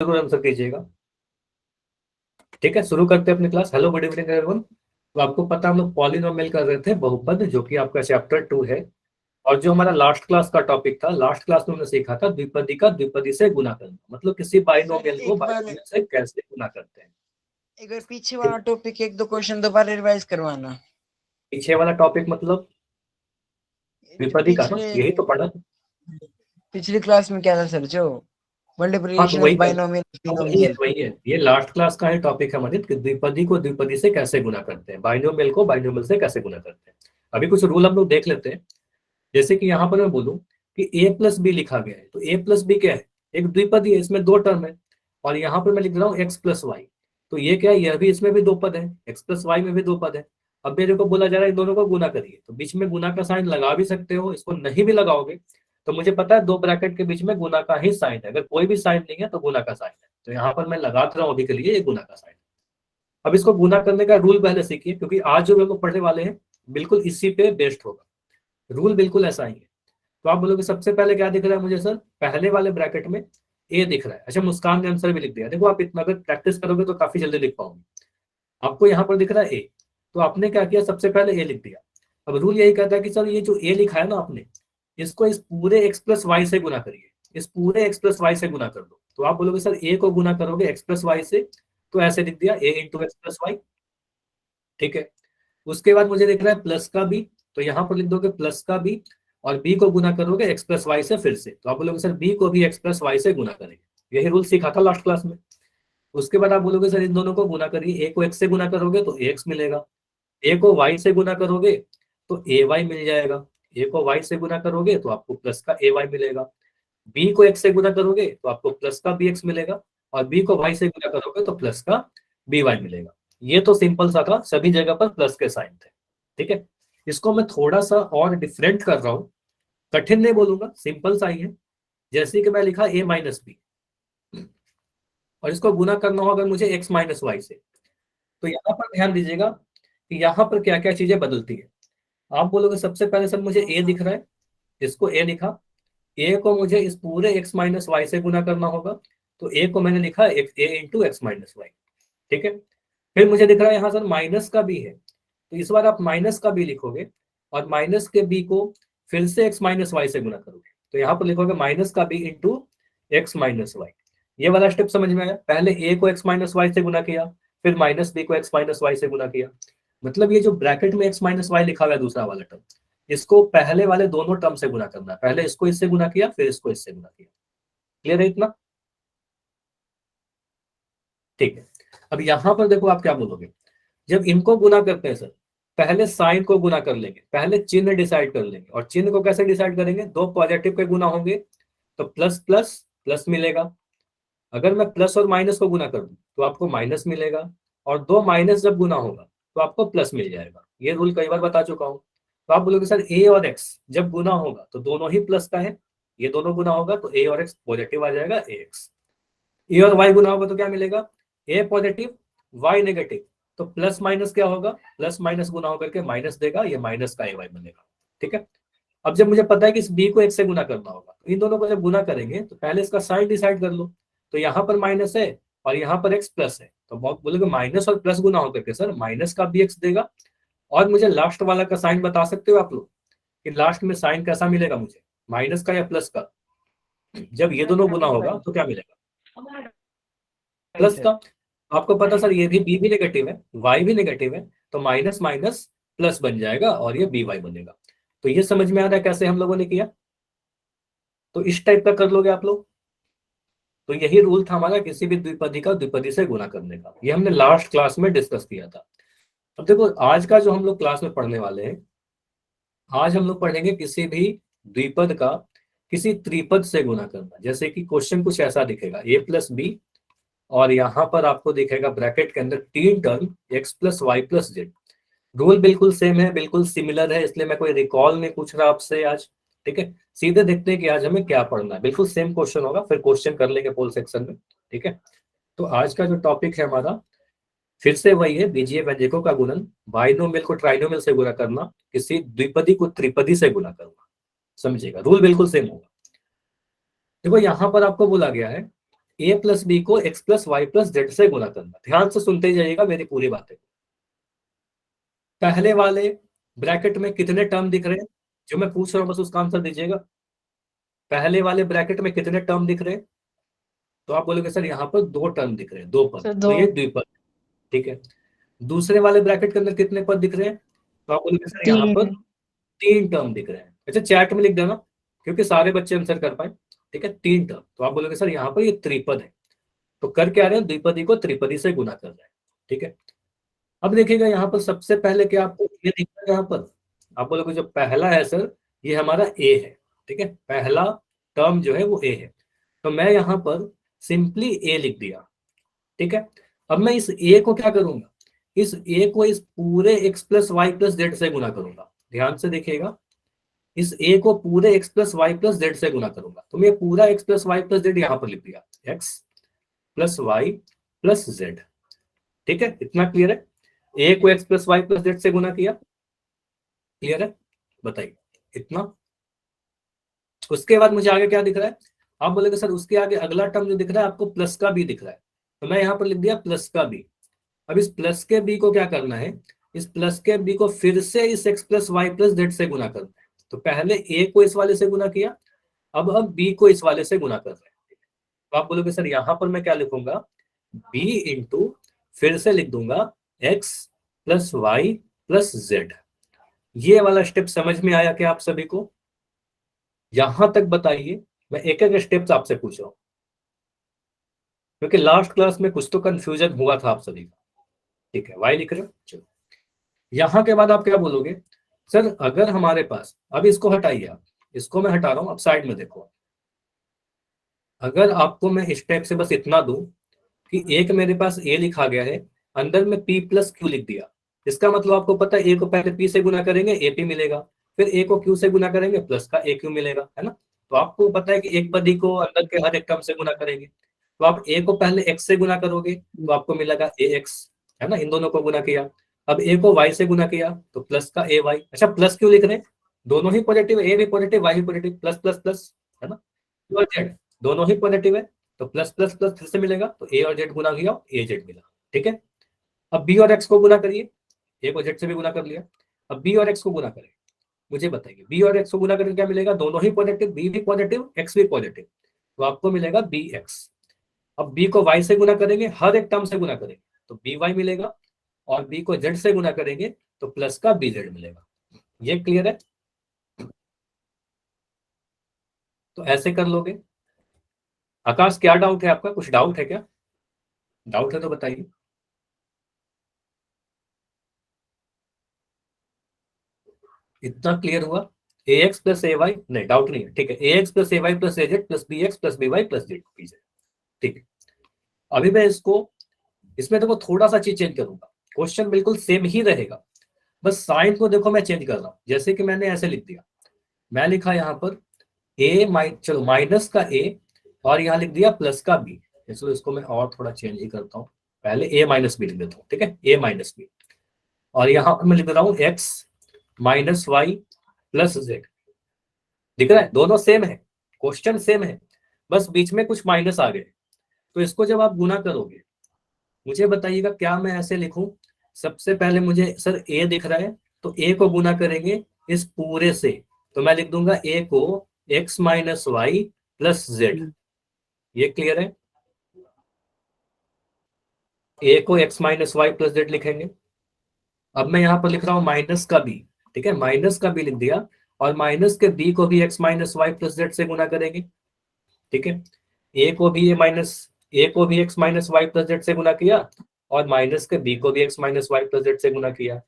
जरूर आंसर कीजिएगा। ठीक है, शुरू करते हैं अपनी class. Hello, good evening everyone. तो आपको पता है हम लोग पॉलिनोमियल कर रहे थे, बहुपद, जो कि आपका चैप्टर 2 है। और जो हमारा लास्ट क्लास का टॉपिक था, लास्ट क्लास में हमने सीखा था द्विपदी का द्विपदी से गुना करना, मतलब किसी बाइनोमियल को एक बार बाइनोमियल से कैसे गुना करते हैं। एक बार पीछे वाला टॉपिक एक दो क्वेश्चन दोबारा रिवाइज करवाना। पीछे वाला टॉपिक मतलब जो द्विपदी का ना, पिछले यही तो पढ़ा था। पिछली क्लास में क्या था सर? जो हाँ, तो मल्टीप्लिकेशन ऑफ वही कर, बाइनोमियल हाँ, वही है बिनोमियल। वही है, ये लास्ट क्लास का है टॉपिक है मनित, कि द्विपदी को द्विपदी से कैसे गुना करते हैं, बाइनोमियल को बाइनोमियल से कैसे गुना करते हैं। अभी कुछ रूल हम लोग देख लेते हैं। जैसे कि यहाँ पर मैं बोलूं कि ए प्लस बी लिखा गया है, तो ए प्लस बी क्या है? एक द्विपदी है, इसमें दो टर्म है। और यहाँ पर मैं लिख रहा हूँ एक्स प्लस वाई, तो ये क्या है? यह भी, इसमें भी दो पद है, एक्स प्लस वाई में भी दो पद है। अब मेरे को बोला जा रहा है इन दोनों को गुना करिए, तो बीच में गुना का साइन लगा भी सकते हो, इसको नहीं भी लगाओगे तो मुझे पता है दो ब्रैकेट के बीच में गुना का ही साइन है, अगर कोई भी साइन नहीं है तो गुना का साइन है। तो यहाँ पर मैं लगा रहा हूँ अभी के लिए ये गुना का साइन। अब इसको गुना करने का रूल पहले सीखिए, क्योंकि आज जो हम लोग पढ़ने वाले हैं बिल्कुल इसी पे बेस्ड होगा। रूल बिल्कुल ऐसा ही है। तो आप बोलोगे सबसे पहले क्या दिख रहा है मुझे सर? पहले वाले ब्रैकेट में ए दिख रहा है। अच्छा, मुस्कान ने आंसर भी लिख दिया। देखो, आप इतना अगर प्रैक्टिस करोगे तो काफी जल्दी लिख पाओगे। आपको यहाँ पर दिख रहा है ए, तो आपने क्या किया? सबसे पहले ए लिख दिया। अब रूल यही कहता है कि सर ये जो ए लिखा है ना आपने, इसको इस पूरे एक्स प्लस वाई से गुना करिए, इस पूरे एक्स प्लस वाई से गुना कर दो। तो आप बोलोगे सर ए को गुना करोगे एक्स प्लस वाई से, तो ऐसे लिख दिया ए इंटू एक्स प्लस वाई। ठीक है, उसके बाद मुझे दिख रहा है प्लस का बी, तो यहाँ पर लिख दोगे प्लस का बी। और बी को गुना करोगे एक्स प्लस वाई से फिर से, तो आप बोलोगे सर बी को भी एक्स प्लस वाई से गुना करेंगे। यही रूल सीखा था लास्ट क्लास में। उसके बाद आप बोलोगे सर इन दोनों को गुना करिए, ए को एक्स से गुना करोगे तो एक्स मिलेगा, ए को वाई से गुना करोगे तो ए वाई मिल जाएगा, ए को वाई से गुना करोगे तो आपको प्लस का ए वाई मिलेगा, बी को एक्स से गुना करोगे तो आपको प्लस का बी एक्स मिलेगा, और बी को वाई से गुना करोगे तो प्लस का बी वाई मिलेगा। ये तो सिंपल सा था, सभी जगह पर प्लस के साइन थे। ठीक है, इसको मैं थोड़ा सा और डिफरेंट कर रहा हूँ, कठिन नहीं बोलूंगा, सिंपल सा ही है। जैसे कि मैं लिखा ए माइनस बी, और इसको गुना करना होगा मुझे एक्स माइनस वाई से। तो यहाँ पर ध्यान दीजिएगा कि यहाँ पर क्या क्या चीजें बदलती है। आप बोलोगे सबसे पहले सर मुझे ए दिख रहा है, इसको ए लिखा, ए को मुझे इस पूरे एक्स माइनस वाई से गुना करना होगा, तो ए को मैंने लिखा ए इंटू एक्स माइनस वाई। ठीक है, फिर मुझे दिख रहा है यहाँ सर माइनस का बी है, तो इस बार आप माइनस का बी लिखोगे, और माइनस के बी को फिर से एक्स माइनस वाई से गुना करोगे, तो यहाँ पर लिखोगे माइनस का B into X minus Y. ये वाला स्टेप समझ में आया? पहले ए को एक्स माइनस वाई से गुना किया, फिर माइनस बी को एक्स माइनस वाई से गुना किया। मतलब ये जो ब्रैकेट में एक्स माइनस वाई लिखा हुआ है दूसरा वाला टर्म, इसको पहले वाले दोनों टर्म से गुना करना है। पहले इसको इससे गुना किया, फिर इसको इससे गुना किया। क्लियर है इतना? ठीक है, अब यहां पर देखो आप क्या बोलोगे। जब इनको गुना करते हैं सर, पहले साइन को गुना कर लेंगे, पहले चिन्ह डिसाइड कर लेंगे। और चिन्ह को कैसे डिसाइड करेंगे? दो पॉजिटिव के गुना होंगे तो प्लस प्लस प्लस मिलेगा। अगर मैं प्लस और माइनस को गुना कर दूं तो आपको माइनस मिलेगा, और दो माइनस जब गुना होगा तो आपको प्लस मिल जाएगा। ये रूल कई बार बता चुका हूं। तो आप बोलोगे सर ए और एक्स जब गुना होगा तो दोनों ही प्लस का है, ये दोनों गुना होगा तो ए और एक्स पॉजिटिव आ जाएगा, ए एक्स। ए और वाई गुना होगा तो क्या मिलेगा? ए पॉजिटिव वाई नेगेटिव, तो प्लस माइनस क्या होगा? प्लस माइनस गुना होकर के माइनस देगा, ये माइनस का ए वाई बनेगा। ठीक है, अब जब मुझे पता है कि इस बी को एक्स से गुना करना होगा, तो इन दोनों को जब गुना करेंगे तो पहले इसका साइन डिसाइड कर लो। तो यहाँ पर माइनस है और यहाँ पर एक्स प्लस है, तो बोलोगे माइनस और प्लस गुना होकर के सर माइनस का बी एक्स देगा। और मुझे लास्ट वाला का साइन बता सकते हो आप लोग कि लास्ट में साइन कैसा मिलेगा मुझे, माइनस का या प्लस का? जब ये दोनों गुना होगा तो क्या मिलेगा? प्लस का। आपको पता सर ये भी बी भी नेगेटिव है, वाई भी नेगेटिव है, तो माइनस माइनस प्लस बन जाएगा और ये बी वाई बनेगा। तो ये समझ में आ रहा है कैसे हम लोगों ने किया? तो इस टाइप का कर लोगे आप लोग। तो यही रूल था हमारा किसी भी द्विपदी का द्विपदी से गुना करने का, ये हमने लास्ट क्लास में डिस्कस किया था। अब देखो आज का जो हम लोग क्लास में पढ़ने वाले हैं, आज हम लोग पढ़ेंगे किसी भी द्विपद का किसी त्रिपद से गुना करना। जैसे कि क्वेश्चन कुछ ऐसा दिखेगा, ए प्लस बी, और यहाँ पर आपको दिखेगा ब्रैकेट के अंदर तीन term X plus Y plus Z. Rule बिल्कुल सेम है, बिल्कुल सिमिलर है, इसलिए मैं कोई रिकॉल नहीं पूछ रहा आपसे आज। ठीक है, सीधे देखते हैं कि आज हमें क्या पढ़ना है। बिल्कुल सेम क्वेश्चन होगा, फिर क्वेश्चन कर लेंगे पोल सेक्शन में। ठीक है, तो आज का जो टॉपिक है हमारा फिर से वही है, बीजीय व्यंजकों का गुणन, बाइनोमियल को ट्राइनोमियल से गुना करना, किसी द्विपदी को त्रिपदी से गुना करना। समझिएगा, रूल बिल्कुल सेम होगा। देखो यहाँ पर आपको बोला गया है ए प्लस बी को X plus Y plus Z से गुना करना। ध्यान से सुनते जाइएगा मेरी पूरी बातें। पहले वाले ब्रैकेट में कितने टर्म दिख रहे हैं, जो मैं पूछ रहा हूं बस उसका आंसर दीजिएगा। पहले वाले ब्रैकेट में कितने टर्म दिख रहे हैं, तो आप बोलोगे सर यहाँ पर 2 टर्म दिख रहे हैं, 2 पद, सर तो 2 ये द्विपद, ठीक है। दूसरे वाले ब्रैकेट के अंदर कितने पद दिख रहे हैं, तो आप बोलोगे सर यहाँ पर 3 3 टर्म दिख रहे हैं। अच्छा चैट में लिख देना क्योंकि सारे बच्चे आंसर कर पाए, ठीक है। 3 टर्म, तो आप बोलोगे सर यहाँ पर ये त्रिपद है। तो कर क्या रहे हैं, द्विपदी को त्रिपदी से गुना कर रहे हैं, ठीक है। अब देखिएगा यहाँ पर सबसे पहले क्या आपको ये दिख रहा है, यहाँ पर आप बोलोगे जो पहला है सर ये हमारा ए है, ठीक है। पहला टर्म जो है वो ए है, तो मैं यहाँ पर सिंपली ए लिख दिया, ठीक है। अब मैं इस ए को क्या करूंगा, इस ए को इस पूरे X plus Y plus Z से गुना करूंगा। ध्यान से देखिएगा, इस ए को पूरे X plus Y plus Z से गुना करूंगा। तो मैं पूरा X plus Y plus Z यहाँ पर लिख दिया, X plus Y plus Z, ठीक है। इतना क्लियर है। ए को X plus Y plus Z से गुना किया, क्लियर है, बताइए इतना। उसके बाद मुझे आगे क्या दिख रहा है, आप बोलेंगे सर उसके आगे अगला टर्म जो दिख रहा है आपको प्लस का बी दिख रहा है, तो मैं यहाँ पर लिख दिया प्लस का बी। अब इस प्लस के बी को क्या करना है, इस प्लस के बी को फिर से इस X plus Y plus Z से गुना करना है। तो पहले ए को इस वाले से गुना किया, अब बी को इस वाले से गुना कर रहे हैं। तो आप बोलोगे सर यहाँ पर मैं क्या लिखूंगा, बी इंटू फिर से लिख दूंगा X plus Y plus Z. ये वाला स्टेप समझ में आया क्या आप सभी को, यहां तक बताइए। मैं एक एक स्टेप्स आपसे पूछ रहा हूं क्योंकि लास्ट क्लास में कुछ तो कंफ्यूजन हुआ था आप सभी का, ठीक है। वाई लिख रहे हो, चलो। यहां के बाद आप क्या बोलोगे, सर अगर हमारे पास, अब इसको हटाइए आप, इसको मैं हटा रहा हूं, अब साइड में देखो। अगर आपको मैं इस टाइप से बस इतना दूं कि एक मेरे पास ए लिखा गया है, अंदर में पी प्लस क्यू लिख दिया, इसका मतलब आपको पता है ए को पहले पी से गुना करेंगे ए पी मिलेगा, फिर ए को क्यू से गुना करेंगे प्लस का ए क्यू मिलेगा, है ना। तो आपको पता है कि एक पदी को अंदर के हर एक टर्म से गुना करेंगे, तो आप ए को पहले एक्स से गुना करोगे तो आपको मिलेगा ए एक्स, है ना। इन दोनों को गुना किया, अब ए को वाई से गुना किया तो प्लस का ए वाई। अच्छा प्लस क्यों लिख रहे हैं, दोनों ही पॉजिटिव, ए भी पॉजिटिव वाई भी पॉजिटिव, प्लस प्लस प्लस, है ना। और जेड दोनों ही पॉजिटिव है, तो प्लस प्लस प्लस फिर से मिलेगा, तो ए और जेड गुना किया, ए जेड मिला, ठीक है। अब बी और एक्स को गुना करिए, ए को जेड से भी गुना कर लिया, अब बी और एक्स को गुना करें, मुझे बताइए बी और एक्स को गुना करके क्या मिलेगा, दोनों ही पॉजिटिव, बी भी पॉजिटिव एक्स भी पॉजिटिव, तो आपको मिलेगा बी एक्स। अब बी को वाई से गुना करेंगे, हर एक टर्म से गुना करेंगे तो बी वाई मिलेगा, और बी को जेड से गुना करेंगे तो प्लस का बी जेड मिलेगा। ये क्लियर है, तो ऐसे कर लोगे। आकाश क्या डाउट है आपका, कुछ डाउट है क्या, डाउट है तो बताइए। इतना क्लियर हुआ, A x plus A y, नहीं डाउट नहीं है, ठीक है। A x plus A y plus A z plus B x plus B y plus Z, ठीक है। अभी मैं इसको, इसमें देखो थोड़ा सा चीज चेंज करूंगा, क्वेश्चन बिल्कुल सेम ही रहेगा, बस साइन को देखो मैं चेंज कर रहा हूं। जैसे कि मैंने ऐसे लिख दिया, मैं लिखा यहाँ पर चलो माइनस का ए और यहाँ लिख दिया प्लस का बी। चलो इसको मैं और थोड़ा चेंज ही करता हूँ, पहले ए माइनस बी लिख देता हूँ, ठीक है, ए माइनस बी। और यहाँ पर मैं लिख रहा हूँ X minus Y plus Z. दिख रहा है दोनों सेम है, क्वेश्चन सेम है, बस बीच में कुछ माइनस आ गए। तो इसको जब आप गुना करोगे, मुझे बताइएगा क्या मैं ऐसे लिखूं। सबसे पहले मुझे सर ए दिख रहा है, तो ए को गुना करेंगे इस पूरे से, तो मैं लिख दूंगा ए को X minus Y plus Z. ये क्लियर है, ए को X minus Y plus Z लिखेंगे। अब मैं यहाँ पर लिख रहा हूँ माइनस का बी, ठीक है, माइनस का बी लिख दिया, और माइनस के बी को भी X minus Y plus Z से गुना करेंगे, ठीक है। ए को भी ए को भी X minus Y plus Z से गुना किया, और माइनस के बी को भी X minus Y plus Z से गुना किया।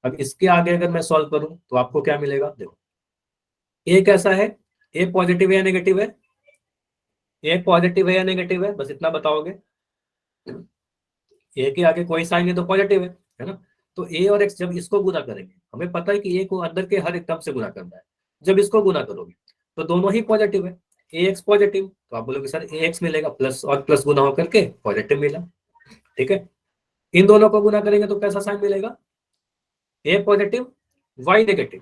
अब इसके आगे अगर मैं सॉल्व करूं तो आपको क्या मिलेगा, देखो ए कैसा है, ए पॉजिटिव है या नेगेटिव है, ए पॉजिटिव है या नेगेटिव है, बस इतना बताओगे। ए के आगे कोई साइन है तो पॉजिटिव है ना। तो ए और एक्स जब इसको गुना करेंगे, हमें पता है कि ए को अंदर के हर एक टर्म से गुना करना है, जब इसको गुना करोगे तो दोनों ही पॉजिटिव है, ए एक्स पॉजिटिव, तो आप बोलोगे सर ए एक्स मिलेगा, प्लस और प्लस गुना होकर के पॉजिटिव मिला, ठीक है। इन दोनों को गुना करेंगे तो कैसा साइन मिलेगा, ए पॉजिटिव वाई नेगेटिव,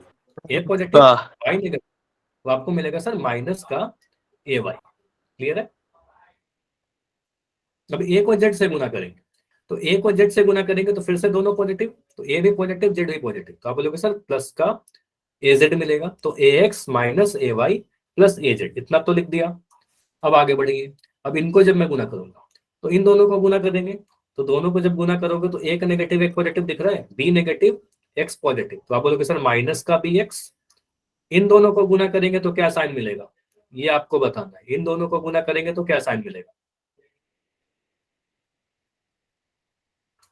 ए पॉजिटिव वाई नेगेटिव, तो आपको मिलेगा सर माइनस का ए वाई। क्लियर है, अब ए को जेड से गुना करेंगे, तो ए को जेड से गुना करेंगे तो फिर से दोनों पॉजिटिव, तो ए भी पॉजिटिव जेड भी पॉजिटिव, तो आप बोलोगे सर प्लस का ए जेड मिलेगा, तो ए x minus A y plus A Z, इतना तो लिख दिया। अब आगे बढ़िए, अब इनको जब मैं गुना करूंगा तो इन दोनों को गुना करेंगे, तो दोनों को जब गुना करोगे तो एक नेगेटिव एक पॉजिटिव दिख रहा है, बी नेगेटिव एक्स पॉजिटिव, तो आप बोलोगे सर माइनस का बी एक्स, इन दोनों को गुना करेंगे तो क्या साइन मिलेगा, ये आपको बताना है, इन दोनों को गुना करेंगे तो क्या साइन मिलेगा,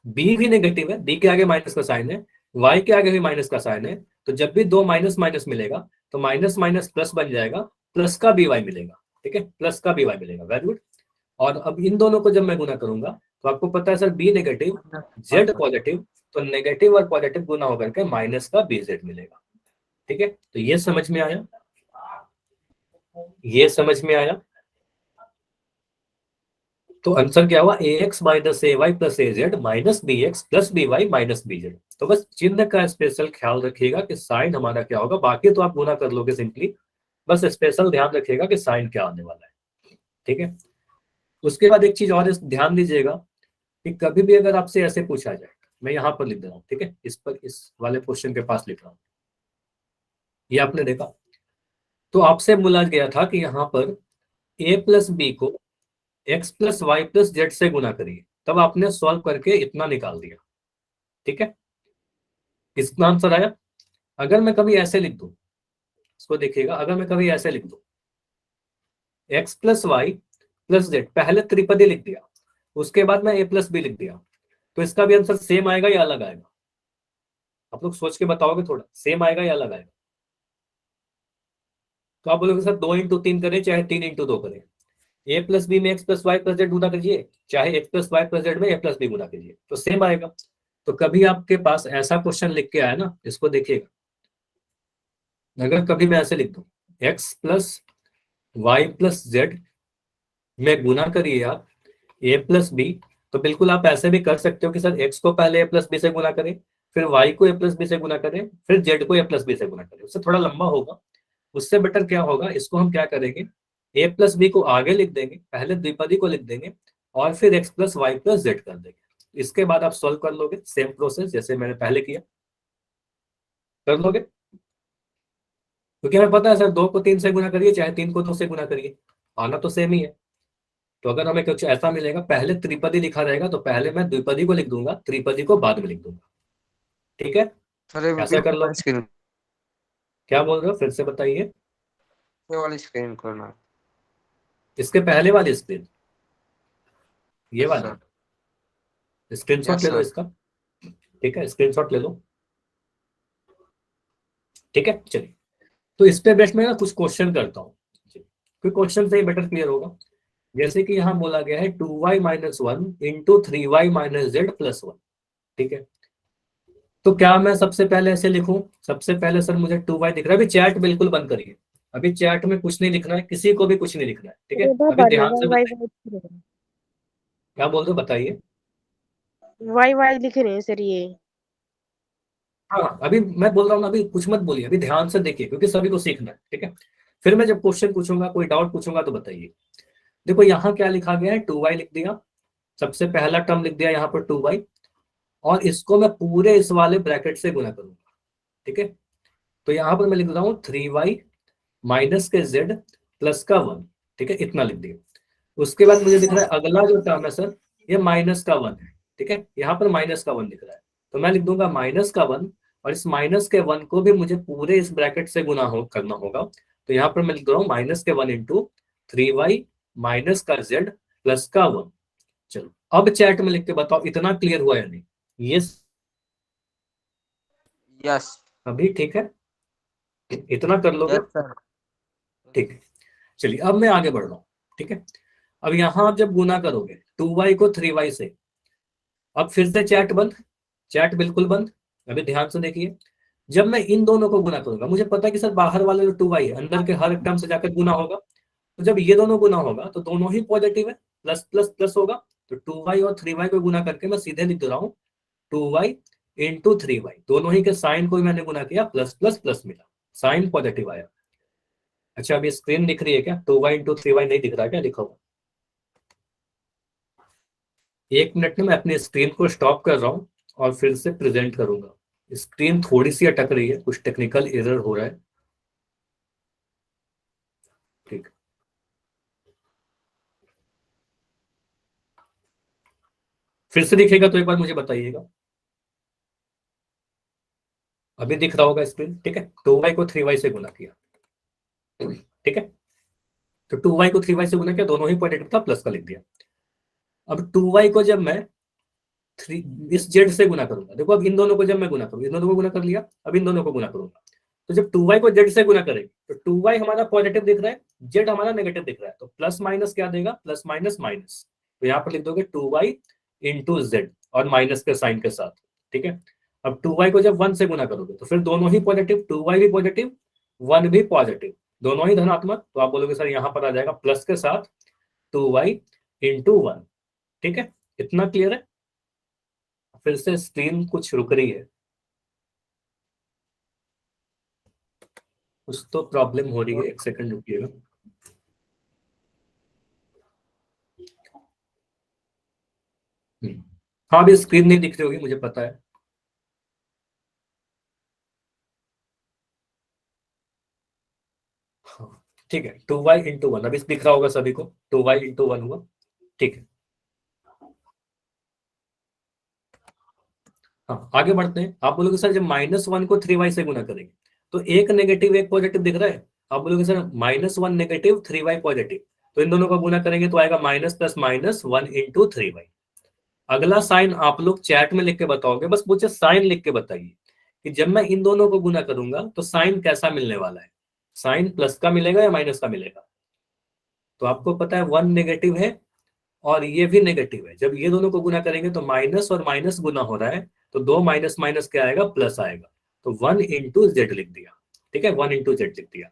बी भी नेगेटिव है, बी के आगे माइनस का साइन है, वाई के आगे भी माइनस का साइन है, तो जब भी दो माइनस माइनस मिलेगा तो माइनस माइनस प्लस बन जाएगा, प्लस का बी वाई मिलेगा, ठीक है, प्लस का बी वाई मिलेगा, वेरी गुड। और अब इन दोनों को जब मैं गुना करूंगा तो आपको पता है sir B negative Z positive, तो नेगेटिव और पॉजिटिव गुना होकर के माइनस का बी जेड मिलेगा, ठीक है, तो ये समझ में आया, ये समझ में आया। तो आंसर क्या हुआ, A x minus A y plus A z minus B x plus B y minus B z. तो बस चिन्ह का स्पेशल ख्याल रखिएगा कि साइन हमारा क्या होगा, बाकी तो आप गुना कर लोगे सिंपली, बस स्पेशल ध्यान रखिएगा कि साइन क्या आने वाला है, ठीक है। उसके बाद एक चीज और ध्यान दीजिएगा कि कभी भी अगर आपसे ऐसे पूछा जाए, मैं यहाँ पर लिख दे रहा हूँ, ठीक है, इस पर इस वाले क्वेश्चन के पास लिख रहा हूँ, ये आपने देखा, तो आपसे बोला गया था कि यहाँ पर ए प्लस बी को X plus Y plus Z से गुना करिए, तब आपने सॉल्व करके इतना निकाल दिया, ठीक है, कितना आंसर आया। अगर मैं कभी ऐसे लिख दूं, इसको देखिएगा, अगर मैं कभी ऐसे लिख दूं X plus Y plus Z, पहले त्रिपदी लिख दिया, उसके बाद मैं ए प्लस बी लिख दिया, तो इसका भी आंसर सेम आएगा या अलग आएगा, आप लोग सोच के बताओगे थोड़ा, सेम आएगा या अलग आएगा। तो आप बोलोगे सर 2 × 3 करें चाहे 3 × 2 करें, ए प्लस बी में x plus Y plus z गुना करिए, चाहे x plus Y plus Z में ए प्लस बी गुना करिए, तो सेम आएगा। तो कभी आपके पास ऐसा क्वेश्चन लिख के आया ना, इसको देखिएगा, अगर कभी मैं ऐसे लिख दूं X plus Y plus Z में गुना करिए आप ए प्लस बी, तो बिल्कुल आप ऐसे भी कर सकते हो कि सर एक्स को पहले ए प्लस बी से गुना करें, फिर वाई को ए प्लस बी से गुना करें, फिर जेड को ए प्लस बी से गुना करें, उससे थोड़ा लंबा होगा। उससे बेटर क्या होगा, इसको हम क्या करेंगे, ए प्लस बी को आगे लिख देंगे, पहले द्विपदी को लिख देंगे, और फिर X plus Y plus Z कर देंगे, इसके बाद आप सॉल्व कर लोगे, सेम प्रोसेस जैसे मैंने पहले किया, कर लोगे, क्योंकि हमें पता है सर 2 को 3 से गुना करिए चाहे 3 को 2 से गुना करिए, आना तो सेम ही है। तो अगर हमें कुछ ऐसा मिलेगा, पहले त्रिपदी लिखा रहेगा, तो पहले मैं द्विपदी को लिख दूंगा, त्रिपदी को बाद में लिख दूंगा, ठीक है, सर ये ऐसा कर लो। स्क्रीन, क्या बोल रहे हो, फिर से बताइए। ये वाली स्क्रीन करना। इसके पहले वाली स्क्रीन, ये यस वाली सर, स्क्रीनशॉट यस ले लो सर। इसका, ठीक है, स्क्रीनशॉट ले लो, ठीक है, चलिए। तो इस पे बेस्ट मैं ना कुछ क्वेश्चन करता हूँ, कोई क्वेश्चन से ही बेटर क्लियर होगा। जैसे कि यहाँ बोला गया है 2y-1 इंटू 3y-z+1, ठीक है, तो क्या मैं सबसे पहले ऐसे लिखूं, सबसे पहले सर मुझे 2y दिख रहा है, अभी चैट बिल्कुल बंद करिए, अभी चैट में कुछ नहीं लिखना है, किसी को भी कुछ नहीं लिखना है, ठीक है, अभी ध्यान से वाई बताइए, क्या बोल रहे हो बताइए। वाई लिख रहे हैं सर ये। हाँ अभी मैं बोल रहा हूँ ना, अभी कुछ मत बोलिए, अभी ध्यान से देखिए, क्योंकि सभी को सीखना है, ठीक है, फिर मैं जब क्वेश्चन पूछूंगा, कोई डाउट पूछूंगा तो बताइए। देखो यहाँ क्या लिखा गया है, 2y लिख दिया, सबसे पहला टर्म लिख दिया यहाँ पर 2y, और इसको मैं पूरे इस वाले ब्रैकेट से गुना करूंगा, ठीक है, तो यहाँ पर मैं लिख रहा हूँ 3y माइनस के z प्लस का 1, ठीक है, इतना लिख दिया। उसके बाद मुझे दिख रहा है अगला जो टर्म है सर, ये माइनस का 1 है, ठीक है, यहाँ पर माइनस का 1 दिख रहा है, तो मैं लिख दूंगा माइनस का 1, और इस माइनस के 1 को भी मुझे पूरे इस ब्रैकेट से गुना करना होगा, तो यहाँ पर मैं लिख रहा हूँ माइनस के 1 इंटू 3y माइनस का z प्लस का 1। चलो अब चैट में लिख के बताओ इतना क्लियर हुआ या नहीं, ये यस अभी ठीक है, इतना कर लोगे, यस सर। ठीक है, चलिए अब मैं आगे बढ़ रहा हूँ, ठीक है, अब यहाँ आप जब गुना करोगे 2y को 3y से, अब फिर से चैट बंद, चैट बिल्कुल बंद, अभी ध्यान से देखिए, जब मैं इन दोनों को गुना करूंगा, मुझे पता है कि सर बाहर वाले जो 2y है अंदर के हर एक टर्म से जाकर गुना होगा, तो जब ये दोनों गुना होगा तो दोनों ही पॉजिटिव है, प्लस प्लस प्लस होगा, तो 2y और 3y को गुना करके मैं सीधे लिख दे रहा हूँ 2y इंटू 3y, दोनों ही के साइन को मैंने गुना किया, प्लस प्लस प्लस मिला, साइन पॉजिटिव आया। अच्छा अभी स्क्रीन दिख रही है क्या, 2y इंटू 3y नहीं दिख रहा क्या लिखा हुआ, 1 मिनट में मैं अपनी स्क्रीन को स्टॉप कर रहा हूँ और फिर से प्रेजेंट करूंगा। स्क्रीन थोड़ी सी अटक रही है, कुछ टेक्निकल एरर हो रहा है। ठीक, फिर से दिखेगा तो एक बार मुझे बताइएगा। अभी दिख रहा होगा स्क्रीन, ठीक है। 2y को 3y से गुना किया, ठीक है। तो 2y को 3y से गुना किया, दोनों ही पॉजिटिव था, प्लस का लिख दिया। अब 2y को जब मैं इस जेड से गुना करूंगा, देखो अब इन दोनों को जब मैं गुना करूँ, इन दोनों को गुना कर लिया, अब इन दोनों को गुना करूंगा, तो जब 2y को जेड से गुना करेंगे तो 2y हमारा पॉजिटिव दिख रहा है, जेड हमारा नेगेटिव दिख रहा है, तो प्लस माइनस क्या देगा, प्लस माइनस माइनस। तो यहाँ पर लिख दोगे 2y इंटू जेड और माइनस के साइन के साथ, ठीक है। अब 2y को जब 1 से गुना करोगे तो फिर दोनों ही पॉजिटिव, 2y भी पॉजिटिव, 1 भी पॉजिटिव, दोनों ही धनात्मक, तो आप बोलोगे सर यहाँ पर आ जाएगा प्लस के साथ 2y इंटू 1, ठीक है। इतना क्लियर है। फिर से स्क्रीन कुछ रुक रही है, कुछ तो प्रॉब्लम हो रही है, 1 सेकंड रुकिएगा। हाँ, अभी स्क्रीन नहीं दिख रही होगी, मुझे पता है। हाँ, ठीक है, 2y इंटू 1 अभी दिख रहा होगा सभी को, 2y इंटू 1 हुआ, ठीक है। हाँ, आगे बढ़ते हैं। आप बोलोगे सर जब -1 को 3y से गुना करेंगे तो एक नेगेटिव एक पॉजिटिव दिख रहा है। आप बोलोगे सर -1 नेगेटिव 3y पॉजिटिव, तो इन दोनों को गुना करेंगे तो आएगा minus plus minus 1 into 3y। अगला साइन आप लोग चैट में लिख के बताओगे, बस मुझे साइन लिख के बताइए कि जब मैं इन दोनों को गुना करूंगा तो साइन कैसा मिलने वाला है, साइन प्लस का मिलेगा या माइनस का मिलेगा। तो आपको पता है 1 नेगेटिव है और ये भी नेगेटिव है, जब ये दोनों को गुना करेंगे तो माइनस और माइनस गुना हो रहा है, तो 2 माइनस माइनस क्या आएगा, प्लस आएगा। तो 1 इंटू जेड लिख दिया, ठीक है, 1 इंटू जेड लिख दिया।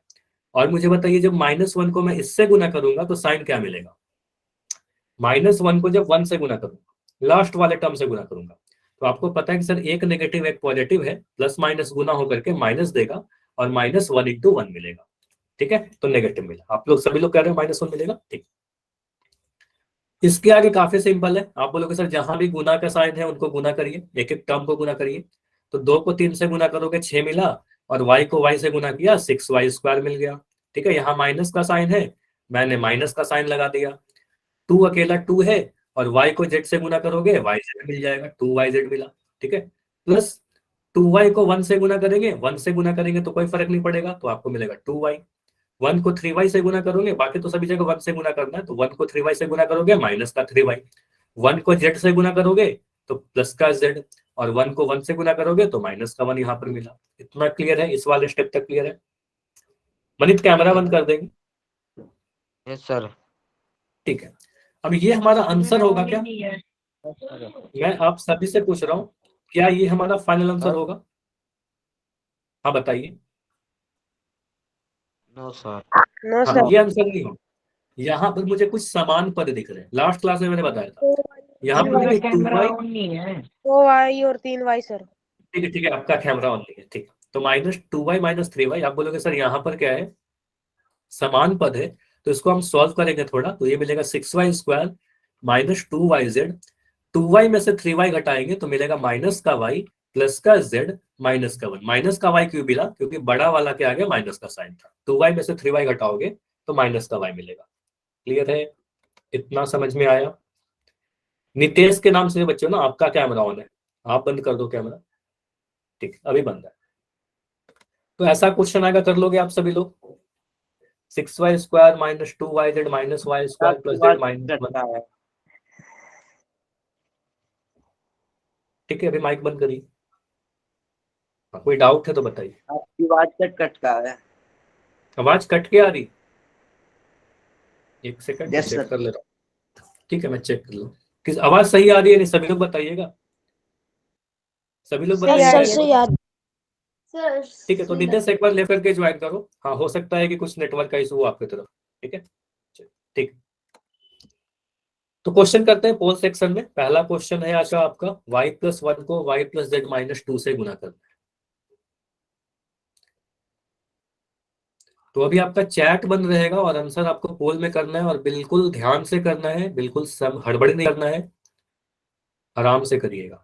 और मुझे बताइए जब -1 को मैं इससे गुना करूंगा तो साइन क्या मिलेगा, -1 को जब 1 से गुना करूंगा, लास्ट वाले टर्म से गुना करूंगा, तो आपको पता है कि सर एक नेगेटिव एक पॉजिटिव है, प्लस माइनस गुना होकर के माइनस देगा और -1 इंटू 1 मिलेगा, ठीक है। तो नेगेटिव मिला, आप लोग सभी लोग कह रहे हैं -1 मिलेगा, ठीक। इसके आगे काफी सिंपल है। आप बोलोगे सर जहां भी गुना का साइन है उनको गुना करिए, एक एक टर्म को गुना करिए। तो 2 को 3 से गुना करोगे 6 मिला, और y को y से गुना किया 6y² मिल गया, ठीक है। यहाँ माइनस का साइन है, मैंने माइनस का साइन लगा दिया। 2 अकेला 2 है, और y को z से गुना करोगे yz मिल जाएगा, 2yz मिला, ठीक है। प्लस 2y को 1 से गुना करेंगे, 1 से गुना करेंगे तो कोई फर्क नहीं पड़ेगा, तो आपको मिलेगा 2y। 1 को 3y से गुना करोगे, बाकी तो सभी जगह 1 से गुना करना है, तो 1 को 3y से गुना करोगे माइनस का 3y। 1 को z से गुना करोगे तो प्लस का z, और 1 को 1 से गुना करोगे तो माइनस का 1 यहाँ पर मिला। इतना क्लियर है, इस वाले स्टेप तक क्लियर है। मनीत कैमरा बंद कर देंगे, यस सर। ठीक है। अब ये हमारा आंसर होगा क्या, मैं आप सभी से पूछ रहा हूँ, क्या ये हमारा फाइनल आंसर होगा, हाँ बताइए। No sir. नो हाँ, सर। ये आंसर नहीं होगा। यहाँ पर मुझे कुछ समान पद दिख रहे हैं, लास्ट क्लास में मैंने बताया था। यहाँ पर देखिए 2y, 2y और 3y सर। ठीक है, ठीक है, आपका कैमरा ऑन नहीं है, ठीक है। तो -2y -3y, आप बोलोगे सर यहाँ पर क्या है, समान पद है, तो इसको हम सॉल्व करेंगे थोड़ा, तो ये मिलेगा 6y² -2yz। 2y में से 3y घटाएंगे तो मिलेगा माइनस का y प्लस का z माइनस का 1। माइनस का y क्यों मिला, क्योंकि बड़ा वाला के आगे माइनस का साइन था। 2y में से 3y घटाओगे तो माइनस का y मिलेगा। क्लियर है, इतना समझ में आया। नितेश के नाम से बच्चों ना, आपका कैमरा ऑन है, आप बंद कर दो कैमरा, ठीक, अभी बंद है। तो ऐसा क्वेश्चन आएगा, कर लोगे आप सभी लोग। 6y² -2yz -y² plus z -1, ठीक है। अभी माइक बंद करिए, कोई डाउट है तो बताइए। आपकी आवाज कट का है। आवाज कट के आ रही, 1 सेकंड यस चेक सर। कर ले रहा हूँ, ठीक है, मैं चेक कर लूँ किस आवाज सही आ रही है, नहीं सभी लोग बताइएगा, सभी लोग बताइएगा। ठीक है, तो नितेश एक बार लेकर के ज्वाइन करो, हाँ हो सकता है कि कुछ नेटवर्क का इशू हो आपकी तरफ, ठीक है, ठीक। तो क्वेश्चन करते हैं पोल सेक्शन में। पहला क्वेश्चन है आज का आपका, y+1 को y+z -2 से गुना करना है। तो अभी आपका चैट बंद रहेगा और आंसर आपको पोल में करना है, और बिल्कुल ध्यान से करना है, बिल्कुल सब हड़बड़ी नहीं करना है। आराम से करिएगा,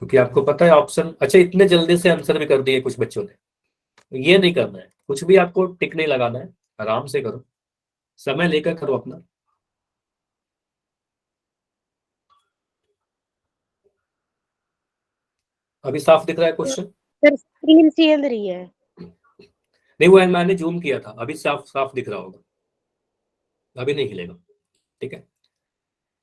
क्योंकि आपको पता है ऑप्शन। अच्छा, इतने जल्दी से आंसर भी कर दिए कुछ बच्चों ने। ये नहीं करना है, कुछ भी आपको टिक नहीं लगाना है, आराम से करो, समय लेकर करो अपना। अभी साफ दिख रहा है क्वेश्चन? सर स्क्रीन सी हिल रही है। नहीं, वो मैंने जूम किया था, अभी साफ साफ दिख रहा होगा, अभी नहीं हिलेगा। ठीक है,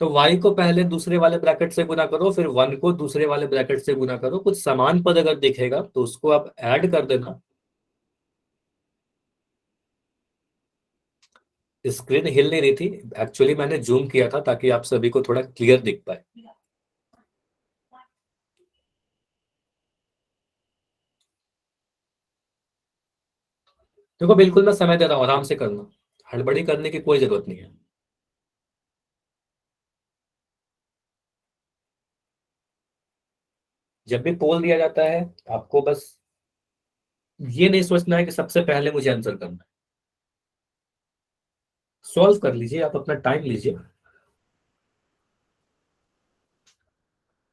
तो y को पहले दूसरे वाले ब्रैकेट से गुना करो, फिर 1 को दूसरे वाले ब्रैकेट से गुना करो। कुछ समान पद अगर दिखेगा तो उसको आप ऐड कर देना। स्क्रीन हिल नहीं रही थी, एक्चुअली मैंने जूम किया था ताकि आप सभी को थोड़ा क्लियर दिख पाए। देखो, बिल्कुल मैं समय दे रहा हूँ, आराम से करना, हड़बड़ी करने की कोई जरूरत नहीं है। जब भी पोल दिया जाता है, आपको बस ये नहीं सोचना है कि सबसे पहले मुझे आंसर करना है। सॉल्व कर लीजिए, आप अपना टाइम लीजिए,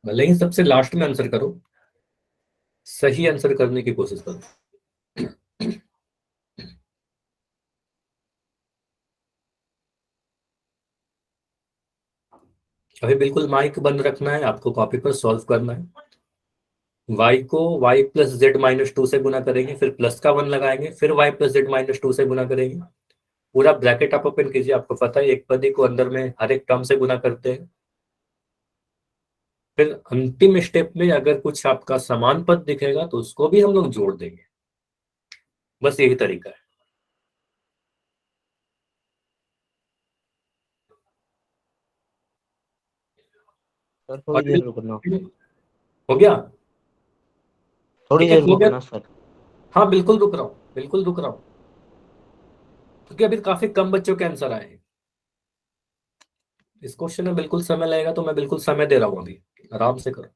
भले ही सबसे लास्ट में आंसर करो, सही आंसर करने की कोशिश करो। अभी बिल्कुल माइक बंद रखना है, आपको कॉपी पर सॉल्व करना है। y को y प्लस जेड माइनस 2 से गुना करेंगे, फिर प्लस का 1 लगाएंगे, फिर y प्लस जेड माइनस 2 से गुना करेंगे। पूरा ब्रैकेट आप ओपन कीजिए, आपको पता है एक पदी को अंदर में हर एक टर्म से गुना करते हैं। फिर अंतिम स्टेप में अगर कुछ आपका समान पद दिखेगा तो उसको भी हम लोग जोड़ देंगे। बस यही तरीका है। सर थोड़ी देर रुकना, हो गया? थोड़ी ठीक है, देर हो गया। रुकना सर। हाँ, बिल्कुल रुक रहा हूँ, बिल्कुल रुक रहा हूँ, क्योंकि अभी काफी कम बच्चों के आंसर आए हैं। इस क्वेश्चन में बिल्कुल समय लगेगा, तो मैं बिल्कुल समय दे रहा हूँ, अभी आराम से करो।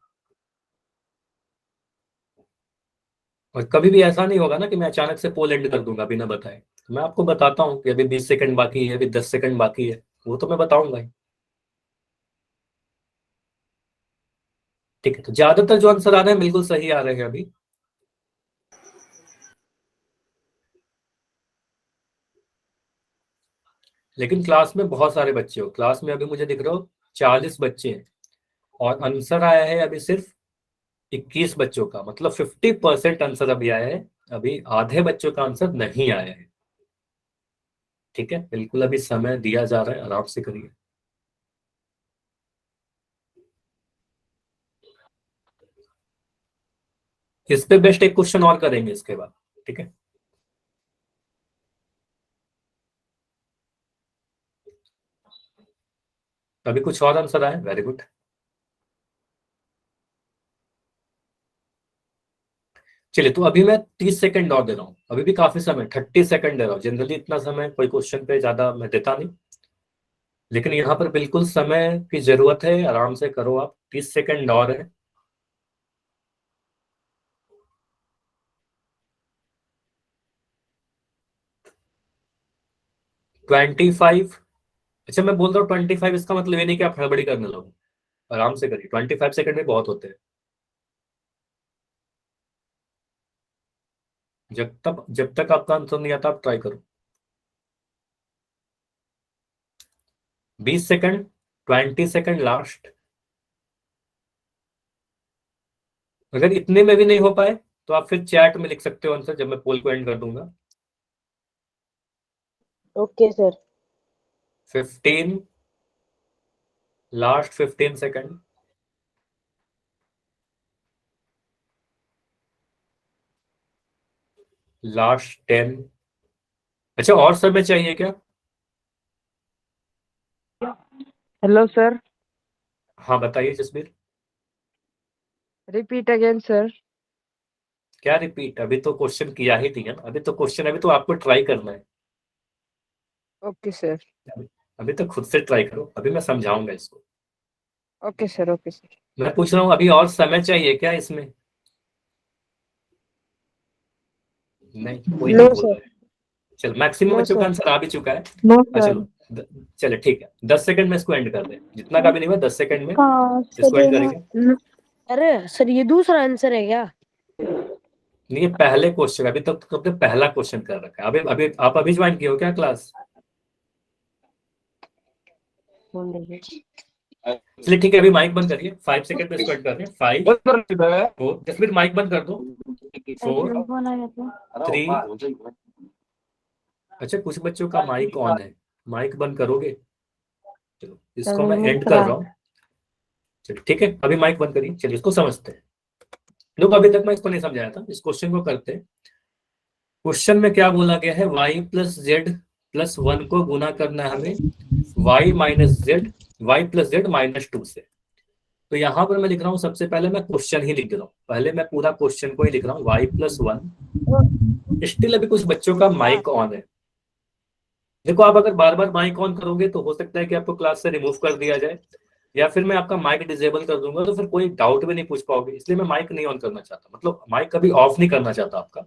और कभी भी ऐसा नहीं होगा ना कि मैं अचानक से पोल एंड कर दूंगा बिना बताए। मैं आपको बताता हूँ कि अभी 20 सेकंड बाकी है, अभी 10 सेकंड बाकी है, वो तो मैं बताऊंगा ही। ठीक है, तो ज्यादातर जो आंसर आ रहे हैं बिल्कुल सही आ रहे हैं अभी। लेकिन क्लास में बहुत सारे बच्चे हो, क्लास में अभी मुझे दिख रहा हो 40 बच्चे हैं, और आंसर आया है अभी सिर्फ 21 बच्चों का, मतलब 50% आंसर अभी आया है, अभी आधे बच्चों का आंसर नहीं आया है। ठीक है, बिल्कुल अभी समय दिया जा रहा है, आराम से करिए। इस पे बेस्ट एक क्वेश्चन और करेंगे इसके बाद। ठीक है, अभी कुछ और आंसर आए, वेरी गुड। चलिए, तो अभी मैं 30 सेकंड और दे रहा हूँ, अभी भी काफी समय, 30 सेकंड दे रहा हूँ। जनरली इतना समय कोई क्वेश्चन पे ज्यादा मैं देता नहीं, लेकिन यहाँ पर बिल्कुल समय की जरूरत है, आराम से करो आप। 30 सेकंड और है। 25। अच्छा, मैं बोल रहा हूँ 25, इसका मतलब ये नहीं कि आप हड़बड़ी करने लगो, आराम से करिए। 25 सेकंड में बहुत होते हैं। जब तक आपका आंसर नहीं आता, आप ट्राई करो। 20 सेकंड, 20 सेकंड लास्ट। अगर इतने में भी नहीं हो पाए तो आप फिर चैट में लिख सकते हो आंसर, जब मैं पोल को एंड कर दूंगा। Okay sir. 15, last 15 second. Last 10। अच्छा, और समय चाहिए क्या? हेलो सर, हाँ, बताइए जसबीर। Repeat again sir. क्या रिपीट? अभी तो क्वेश्चन किया ही थी ना, अभी तो क्वेश्चन, अभी तो आपको ट्राई करना है। Okay sir. अभी अभी तो खुद से ट्राई करो, अभी मैं समझाऊंगा इसको। Okay sir. Okay sir. मैं पूछ रहा हूँ, अभी और समय चाहिए क्या इसमें? नहीं, कोई नहीं नो बोल सर। रहा है। चल, मैक्सिमम नो बच्चों का सर। आंसर आ भी चुका है। नो अच्छा, सर। चलो, चले ठीक है, 10 सेकंड में इसको एंड कर दें, जितना का भी नहीं हुआ 10 सेकंड में हाँ इसको एंड करेंगे। अरे सर ये दूसरा आंसर है क्या? नहीं, ये पहले क्वेश्चन, अभी तक तो आपने पहला क्वेश्चन कर रखा है। अभी अभी आप अभी ज्वाइन किए हो क्या क्लास? चलिए ठीक है, अभी माइक बंद करिए, 5 सेकंड में इसको एंड कर रहे हैं। 5 4 जसवीर माइक बंद कर दो। 4 3 अच्छा, कुछ बच्चों का माइक ऑन है, माइक बंद करोगे? चलो इसको मैं एंड कर रहा हूँ। चलिए ठीक है, अभी माइक बंद करिए। चलिए इसको समझते हैं लोग, अभी तक मैं इसको नहीं समझाया था, इस क्वेश्चन को करते हैं। क्वेश्चन में क्या बोला गया है, y प्लस जेड प्लस 1 को गुना करना है हमें y minus Z Y plus Z minus 2 से। तो यहाँ पर मैं लिख रहा हूँ, सबसे पहले मैं क्वेश्चन ही लिख रहा हूँ, पहले मैं पूरा क्वेश्चन को ही लिख रहा हूँ। y प्लस 1, स्टिल अभी कुछ बच्चों का माइक ऑन है। देखो आप अगर बार बार माइक ऑन करोगे तो हो सकता है कि आपको क्लास से रिमूव कर दिया जाए, या फिर मैं आपका माइक डिसेबल कर दूंगा, तो फिर कोई डाउट भी नहीं पूछ पाओगे। इसलिए मैं माइक नहीं ऑन करना चाहता, मतलब माइक कभी ऑफ नहीं करना चाहता आपका।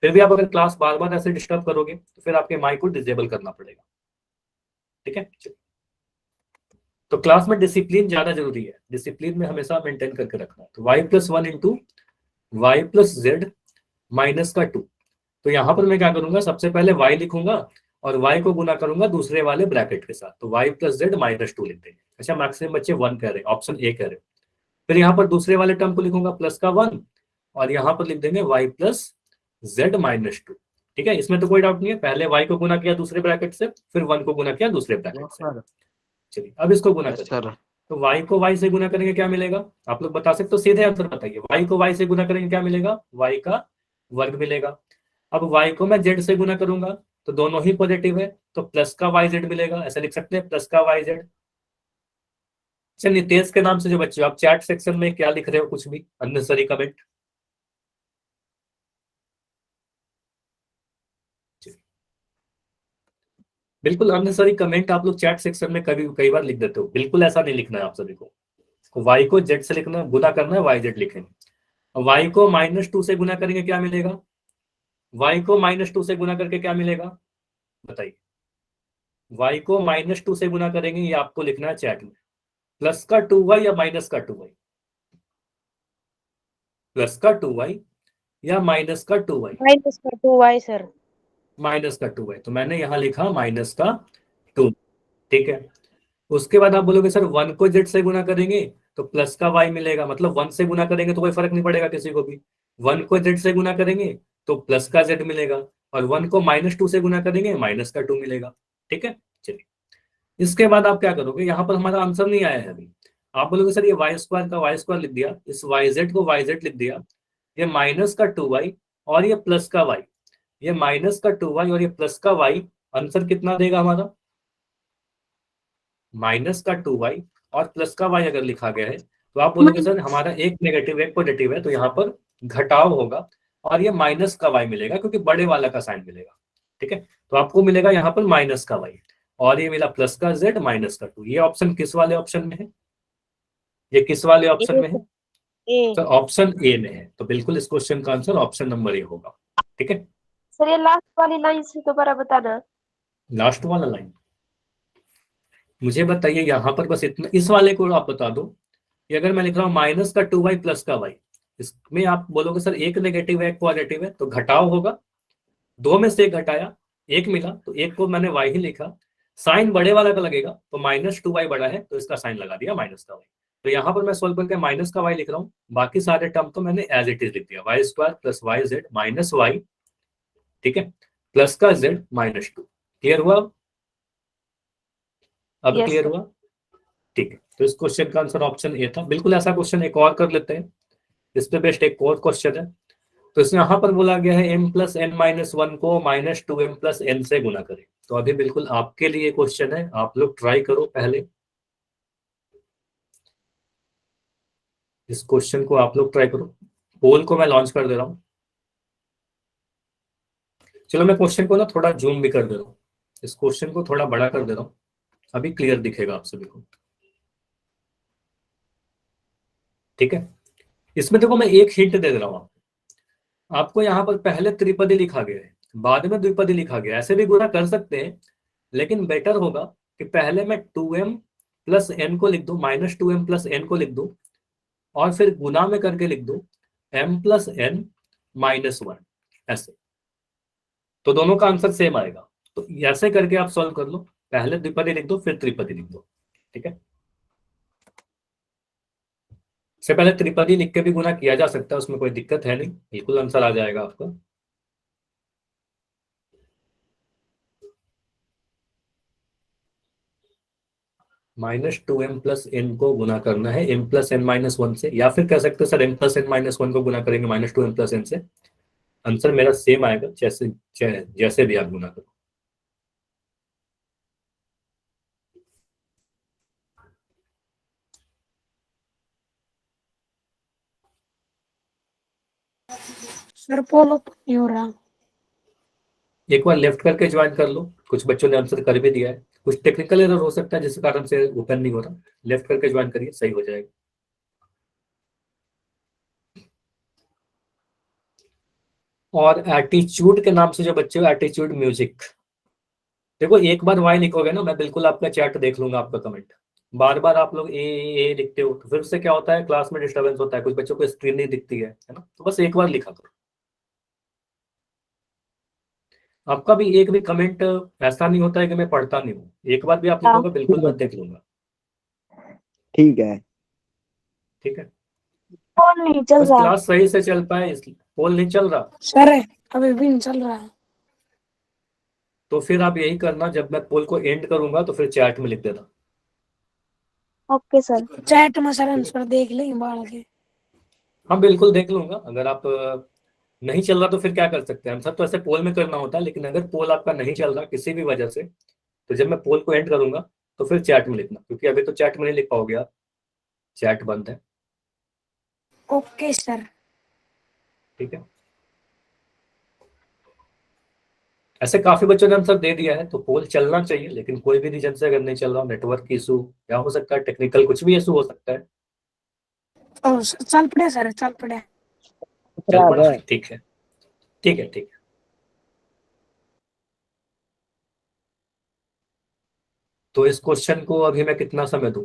फिर भी आप अगर क्लास बार बार ऐसे डिस्टर्ब करोगे तो फिर आपके माइक को डिसेबल करना पड़ेगा, ठीक है। तो क्लास में डिसिप्लिन ज्यादा जरूरी है, डिसिप्लिन में हमेशा मेंटेन करके रखना है। तो y plus 1 into Y plus Z minus का 2। तो यहाँ पर मैं क्या करूंगा, सबसे पहले y लिखूंगा और y को गुना करूंगा दूसरे वाले ब्रैकेट के साथ, तो y प्लस जेड माइनस 2 लिख देंगे। अच्छा, मैक्सिमम बच्चे 1 कह रहे हैं, ऑप्शन ए कह रहे हैं। फिर यहाँ पर दूसरे वाले टर्म को लिखूंगा प्लस का 1, और यहाँ पर लिख देंगे y प्लस जेड माइनस 2। ठीक है, इसमें तो कोई डाउट नहीं है। पहले y को गुना किया दूसरे ब्रैकेट से, फिर 1 को गुना किया दूसरे ब्रैकेट से। चलिए अब इसको गुना करेंगे, तो y को y से गुना करेंगे क्या मिलेगा, आप लोग बता सकते हो, सीधे आंसर बताइए। y को y से गुना करेंगे क्या मिलेगा, y का वर्ग मिलेगा। अब y को मैं z से गुना करूंगा तो दोनों ही पॉजिटिव है, तो प्लस का yz मिलेगा, ऐसा लिख सकते हैं, प्लस का yz। चलिए नितेश के नाम से जो बच्चे, आप चैट सेक्शन में क्या लिख रहे हो, कुछ भी अननेसेसरी कमेंट? बिल्कुल अननेसेसरी कमेंट आप लोग चैट सेक्शन में कई बार लिख देते हो, बिल्कुल ऐसा नहीं लिखना है आप सभी को। y को z से लिखना, गुना करना है, yz लिखेंगे। y को माइनस 2 से गुना करेंगे क्या मिलेगा, y को माइनस 2 से गुना करके क्या मिलेगा बताइए। y को माइनस 2 से गुना करेंगे, ये आपको लिखना है चैट में, प्लस का 2y या माइनस का 2y, प्लस का 2y या माइनस का 2y, माइनस का 2y सर। माइनस का 2y, तो मैंने यहाँ लिखा माइनस का 2, ठीक है। उसके बाद आप बोलोगे सर 1 को z से गुना करेंगे तो प्लस का y मिलेगा, मतलब 1 से गुना करेंगे तो कोई फर्क नहीं पड़ेगा किसी को भी। 1 को z से गुना करेंगे तो प्लस का z मिलेगा, और 1 को माइनस 2 से गुना करेंगे माइनस का 2 मिलेगा, ठीक है। चलिए इसके बाद आप क्या करोगे, यहाँ पर हमारा आंसर नहीं आया है अभी। आप बोलोगे सर ये वाई स्क्वायर का वाई स्क्वायर लिख दिया, इस yz को yz लिख दिया, ये माइनस का 2y और ये प्लस का y, ये माइनस का 2y और ये प्लस का y, आंसर कितना देगा हमारा, माइनस का 2y और प्लस का y अगर लिखा गया है तो आप बोलोगे सर हमारा एक नेगेटिव एक पॉजिटिव है, तो यहाँ पर घटाव होगा और ये माइनस का y मिलेगा, क्योंकि बड़े वाला का साइन मिलेगा, ठीक है। तो आपको मिलेगा यहाँ पर माइनस का y, और ये मिला प्लस का z माइनस का 2। ये ऑप्शन किस वाले ऑप्शन में है, ये किस वाले ऑप्शन में है सर, ऑप्शन ए में है। तो बिल्कुल इस क्वेश्चन का आंसर ऑप्शन नंबर ए होगा, ठीक है। सर ये लास्ट वाली लाइन से दोबारा बताना। लास्ट वाला लाइन मुझे बताइए, यहाँ पर बस इतना, इस वाले को आप बता दो कि अगर मैं लिख रहा हूँ माइनस का 2y प्लस का y, इसमें आप बोलोगे सर एक नेगेटिव है एक पॉजिटिव है, तो घटाव होगा, दो में से एक घटाया, एक मिला, तो एक को मैंने y ही लिखा, साइन बड़े वाला का लगेगा, तो माइनस 2y बड़ा है तो इसका साइन लगा दिया माइनस का y। तो यहाँ पर मैं सॉल्व करके माइनस का y लिख रहा हूँ, बाकी सारे टर्म तो मैंने एज इट इज लिख दिया, Y square plus Y Z minus Y, ठीक है, प्लस का z माइनस 2। क्लियर हुआ, अब Yes, क्लियर हुआ, ठीक है। तो इस क्वेश्चन का आंसर ऑप्शन ए था। बिल्कुल ऐसा क्वेश्चन एक और कर लेते हैं, इस पे बेस्ट एक और क्वेश्चन है। तो इसमें यहाँ पर बोला गया है m प्लस एन माइनस 1 को माइनस 2m प्लस एन से गुना करें। तो अभी बिल्कुल आपके लिए क्वेश्चन है, आप लोग ट्राई करो पहले इस क्वेश्चन को, आप लोग ट्राई करो। पोल को मैं लॉन्च कर दे रहा हूँ। चलो मैं क्वेश्चन को ना थोड़ा जूम भी कर दे रहा हूँ, इस क्वेश्चन को थोड़ा बड़ा कर दे रहा हूँ, अभी क्लियर दिखेगा आप सभी को, ठीक है। इसमें देखो मैं एक हिंट दे रहा हूँ आपको यहाँ पर पहले त्रिपदी लिखा गया है, बाद में द्विपदी लिखा गया है, ऐसे भी गुना कर सकते हैं, लेकिन बेटर होगा कि पहले मैं 2m प्लस एन को लिख दूं, -2m प्लस एन को लिख दूं, और फिर गुना में करके लिख दूं m प्लस एन -1, ऐसे। तो दोनों का आंसर सेम आएगा। तो ऐसे करके आप सॉल्व कर लो, पहले द्विपदी लिख दो फिर त्रिपदी लिख दो, ठीक है। से पहले त्रिपदी लिख के भी गुना किया जा सकता है, उसमें कोई दिक्कत है नहीं, बिल्कुल आंसर आ जाएगा आपका। -2m प्लस एन को गुना करना है m प्लस एन -1 से, या फिर कह सकते हैं सर m प्लस एन -1 को गुना करेंगे -2m प्लस एन से, आंसर मेरा सेम आएगा, जैसे जैसे भी आप गुना करो। सर फॉलो नहीं हो रहा। एक बार लेफ्ट करके ज्वाइन कर लो, कुछ बच्चों ने आंसर कर भी दिया है, कुछ टेक्निकल एरर हो सकता है जिस कारण से ओपन नहीं हो रहा, लेफ्ट करके ज्वाइन करिए, सही हो जाएगा। और एटीट्यूड के नाम से जो बच्चे हो, एटीट्यूड म्यूजिक, देखो एक बार वाई लिखोगे ना, मैं बिल्कुल आपका चैट देख लूंगा, आपका कमेंट। बार बार आप लोग ए लिखते हो तो फिर उससे क्या होता है, क्लास में डिस्टर्बेंस होता है, कुछ बच्चों को स्क्रीन नहीं दिखती है ना, तो बस एक बार लिखा करो। आपका भी एक भी कमेंट ऐसा नहीं होता है कि मैं पढ़ता नहीं हूँ, एक बार भी आप लिखोगे बिल्कुल मैं देख लूंगा, ठीक है। ठीक है। फोन नहीं चल बस रहा क्लास सही से चल पाए, इसलिए पोल नहीं चल रहा। सर, अभी भी नहीं चल रहा है। तो फिर आप यही करना, जब मैं पोल को एंड करूंगा तो फिर चैट में लिख देना। Okay sir. चैट में सर आंसर देख लेंगे बाढ़ के। हाँ बिल्कुल देख लूंगा, अगर आप नहीं चल रहा तो फिर क्या कर सकते हैं हम सब, तो ऐसे पोल में करना होता है, लेकिन अगर पोल आपका नहीं चल रहा किसी भी वजह से, तो जब मैं पोल को एंड करूंगा तो फिर चैट में लिखना, क्योंकि अभी तो चैट में नहीं लिख पाओगे आप, चैट बंद है, ओके सर। ठीक है। ऐसे काफी बच्चों ने आंसर दे दिया है, तो पोल चलना चाहिए, लेकिन कोई भी रीजन से अगर नहीं चल रहा, नेटवर्क इशू या हो सकता है टेक्निकल कुछ भी इशू हो सकता है। ओ, चल पड़े सर, चल पड़े। चल पड़ा, ठीक है, ठीक है, ठीक है। तो इस क्वेश्चन को अभी मैं कितना समय दूं,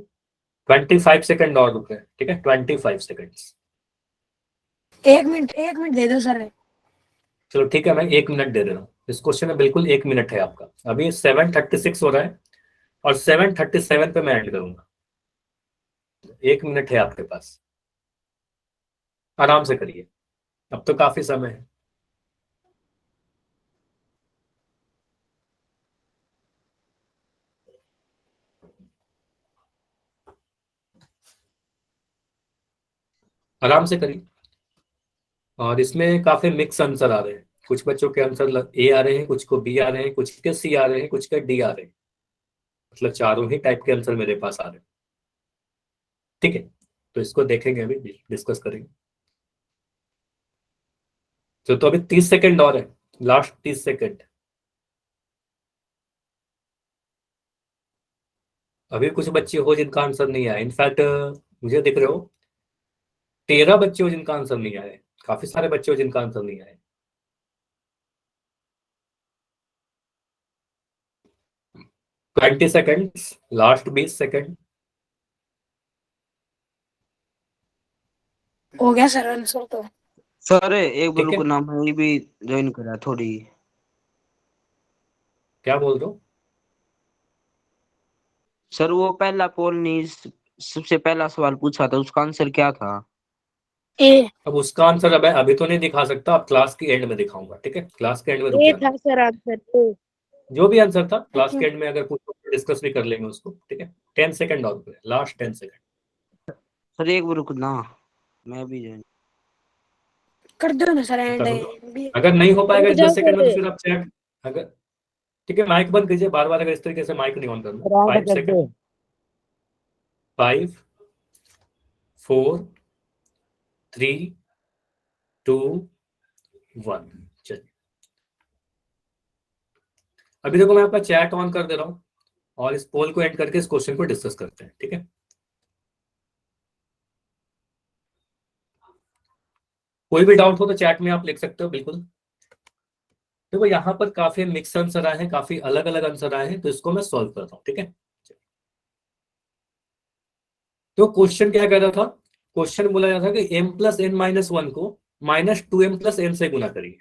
25 सेकंड और रुक रहे हैं, ठीक है, 25 सेकंड्स। 1 मिनट दे दो सर। चलो ठीक है, मैं 1 मिनट दे रहा हूँ, इस क्वेश्चन में बिल्कुल 1 मिनट है आपका। अभी 7:36 हो रहा है और 7:37 पे मैं एंड करूंगा, 1 मिनट है आपके पास, आराम से करिए, अब तो काफी समय है। आराम से करिए। और इसमें काफी मिक्स आंसर आ रहे हैं, कुछ बच्चों के आंसर ए आ रहे हैं, कुछ को बी आ रहे हैं, कुछ के सी आ रहे हैं, कुछ के डी आ रहे हैं, मतलब चारों ही टाइप के आंसर मेरे पास आ रहे हैं, ठीक है। तो इसको देखेंगे, अभी डिस्कस करेंगे। तो अभी 30 सेकंड और है, लास्ट 30 सेकंड। अभी कुछ बच्चे हो जिनका आंसर नहीं आया, इनफैक्ट मुझे दिख रहे हो 13 बच्चे हो जिनका आंसर नहीं आया, काफी सारे बच्चे हो जिनका आंसर नहीं आया। 20 सेकंड, लास्ट 20 सेकंड। हो गया सर आंसर तो। सर एक बार ठीक है, रुकना, मैं भी ज्वाइन करा थोड़ी। क्या बोल रहे हो? सर वो पहला पोल नहीं, सबसे पहला सवाल पूछा था, उसका आंसर क्या था? ए अब उसका आंसर अब अभी तो नहीं दिखा सकता, अब क्लास के एंड में दिखाऊंगा, ठीक है, क्लास के एंड में रुक ये जाना। था सर आंसर तो। जो भी आंसर था क्लास के एंड में अगर पूछो तो डिस्कस भी कर लेंगे उसको, ठीक है। 10 सेकंड और, लास्ट 10 सेकंड। सर एक बार रुकना, मैं भी ज्वाइन। कर दो ना सर एंड। अगर नहीं हो पाएगा रुक इस जाओ 10 सेकंड में तो सर। फिर आप चैट, अगर, ठीक है, माइक बंद कीजिए बार बार, अगर इस तरीके से माइक नहीं ऑन करना। 5 सेकंड, 5, 4, 3, 2, 1। चलिए, अभी देखो मैं आपका चैट ऑन कर दे रहा हूँ, और इस पोल को एंड करके इस क्वेश्चन को डिस्कस करते हैं, ठीक है। कोई भी डाउट हो तो चैट में आप लिख सकते हो, बिल्कुल। देखो यहाँ पर काफी मिक्स आंसर आए हैं, काफी अलग अलग आंसर आए हैं, तो इसको मैं सॉल्व करता हूँ, ठीक है। तो क्वेश्चन क्या कह रहा था, क्वेश्चन बोला जा रहा था कि m plus N minus one को -2m प्लस एन से गुना करिए।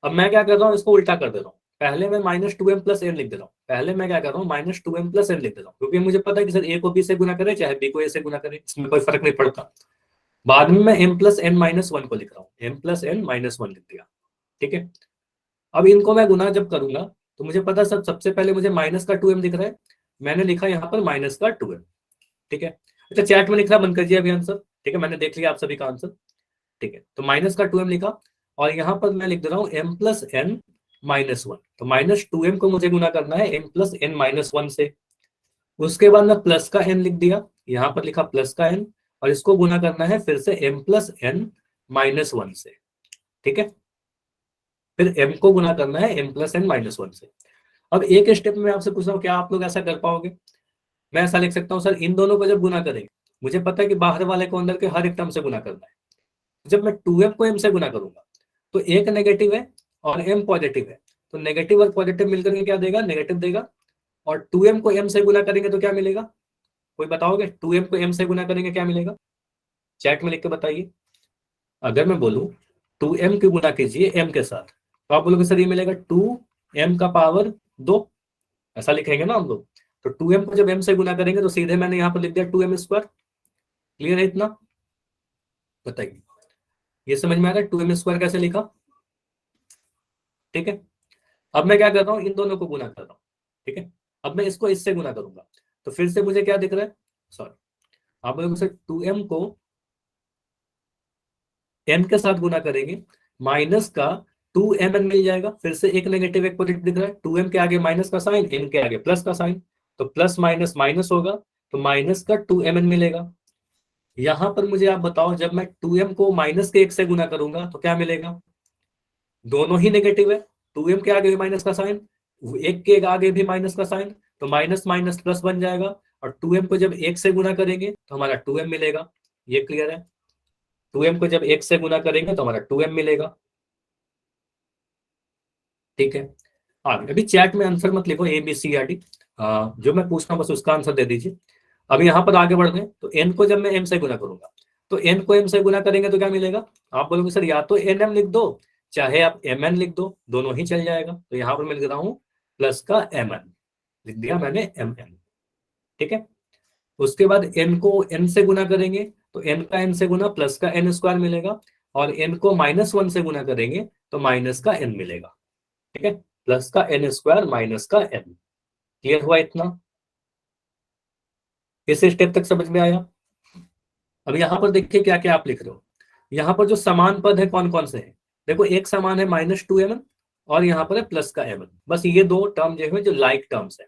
अब मैं क्या कर रहा हूँ, इसको उल्टा कर दे रहा हूँ, पहले मैं -2m प्लस एन लिख दे रहा हूँ, पहले मैं क्या कर रहा हूँ -2m प्लस एन लिख दे रहा हूँ, क्योंकि मुझे पता है कि सर a को b से गुना करे चाहे b को a से गुना करे, इसमें कोई फर्क नहीं पड़ता। बाद में मैं m plus N minus one को लिख रहा हूँ, m plus N minus one लिख दिया, ठीक है। अब इनको मैं गुना जब करूंगा तो मुझे पता है, सबसे पहले मुझे माइनस का 2m दिख रहा है, मैंने लिखा यहाँ पर माइनस का 2m, ठीक है। अच्छा चैट में लिख रहा, बंद कर दिया अभी आंसर, ठीक है, मैंने देख लिया आप सभी का आंसर, ठीक है। तो माइनस का 2m लिखा, और यहाँ पर मैं लिख दे रहा हूँ m plus N minus one, तो -2m को मुझे गुना करना है m plus N minus one से। उसके बाद मैं प्लस का n लिख दिया, यहाँ पर लिखा प्लस का n, और इसको गुना करना है फिर से m plus N minus one से, ठीक है। फिर m को गुना करना है m plus N minus one से। अब एक स्टेप में आपसे पूछ रहा हूँ, क्या आप लोग ऐसा कर पाओगे? मैं ऐसा लिख सकता हूँ, सर इन दोनों को जब गुना करेंगे, मुझे पता है कि बाहर वाले को अंदर के हर एक टर्म से गुना करना है। जब मैं 2m को m से गुना करूंगा तो एक नेगेटिव है और m पॉजिटिव है, तो नेगेटिव और पॉजिटिव मिलकर के क्या देगा, नेगेटिव देगा। और 2m को m से गुना करेंगे तो क्या मिलेगा, कोई बताओगे? 2m को m से गुना करेंगे क्या मिलेगा, चैट में लिख के बताइए। अगर मैं बोलूं 2m की गुना कीजिए m के साथ, तो आप बोलोगे सर ये मिलेगा 2m का पावर 2, ऐसा लिखेंगे ना हम लोग। तो 2m को जब m से गुना करेंगे तो सीधे मैंने यहाँ पर लिख दिया 2m स्क्वायर। क्लियर है इतना? बताइए, ये समझ में आ रहा है 2m स्क्वायर कैसे लिखा? ठीक है। अब मैं क्या कर रहा हूँ, इन दोनों को गुना कर रहा हूँ, ठीक है। अब मैं इसको इससे गुना करूंगा, तो फिर से मुझे क्या दिख रहा है, सॉरी, आप लोग से 2m को m के साथ गुना करेंगे, माइनस का 2mn मिल जाएगा, फिर से एक नेगेटिव एक पॉजिटिव दिख रहा है, 2m के आगे माइनस का साइन, m के आगे प्लस का साइन, तो प्लस माइनस माइनस होगा, तो माइनस का 2mn मिलेगा। यहां पर मुझे आप बताओ, जब मैं 2m को माइनस के 1 से गुना करूंगा तो क्या मिलेगा, दोनों ही नेगेटिव है, 2m के आगे भी माइनस का साइन, एक के आगे भी माइनस का साइन, तो माइनस माइनस प्लस बन जाएगा, और 2m को जब 1 से गुना करेंगे तो हमारा 2m मिलेगा। ये क्लियर है? 2m को जब 1 से गुना करेंगे तो हमारा 2m मिलेगा, ठीक है। आगे अभी चैट में आंसर मत लिखो ABCD, जो मैं पूछ रहा हूँ बस उसका आंसर दे दीजिए। अब यहाँ पर आगे बढ़ रहे हैं, तो n को जब मैं m से गुना करूंगा, तो n को m से गुना करेंगे तो क्या मिलेगा, आप बोलोगे सर या तो nm लिख दो चाहे आप mn लिख दो, दोनों ही चल जाएगा। तो यहाँ पर मैं लिख रहा हूँ प्लस का mn, लिख दिया मैंने mn, ठीक है। उसके बाद n को n से गुना करेंगे तो n का n से गुना प्लस का n स्क्वायर मिलेगा, और n को -1 से गुना करेंगे तो माइनस का n मिलेगा, ठीक है। प्लस का n स्क्वायर माइनस का n। क्लियर हुआ इतना? इस स्टेप तक समझ में आया? अब यहाँ पर देखिए क्या क्या आप लिख रहे हो, यहाँ पर जो समान पद है कौन कौन से हैं, देखो एक समान है -2mn, और यहाँ पर है प्लस का mn, बस ये दो टर्म जो है जो लाइक टर्म्स है।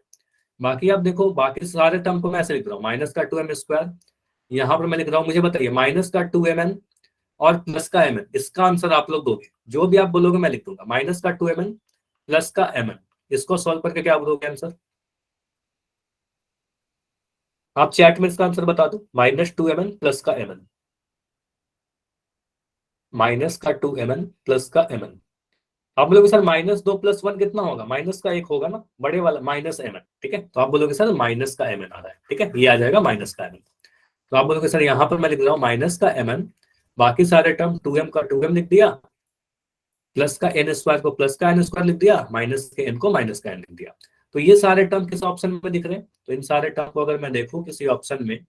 बाकी आप देखो, बाकी सारे टर्म को मैं ऐसे लिख रहा हूँ, माइनस का 2m स्क्वायर, यहाँ पर मैं लिख रहा हूँ, मुझे बताइए माइनस का 2mn और प्लस का mn, इसका आंसर आप लोग दोगे, जो भी आप बोलोगे मैं लिख दूंगा, माइनस का 2mn प्लस का mn, इसको सॉल्व करके क्या बोलोगे आंसर? आप चैट में इसका आंसर बता दो, -2mn प्लस का mn, माइनस का 2mn प्लस का mn। आप बोलोगे सर -2 + 1 कितना होगा, माइनस का 1 होगा ना, बड़े वाला -mn, ठीक है। तो आप बोलोगे सर माइनस का mn आ रहा है, ठीक है, ये आ जाएगा माइनस का mn। तो आप बोलोगे सर यहाँ पर मैं लिख रहा हूँ माइनस का mn, बाकी सारे टर्म 2m का 2m लिख दिया, प्लस का n स्क्वायर को प्लस का n स्क्वायर लिख दिया, माइनस के n को माइनस का n लिख दिया। तो ये सारे टर्म किस ऑप्शन में दिख रहे हैं, तो इन सारे टर्म को अगर मैं देखूं किसी ऑप्शन में,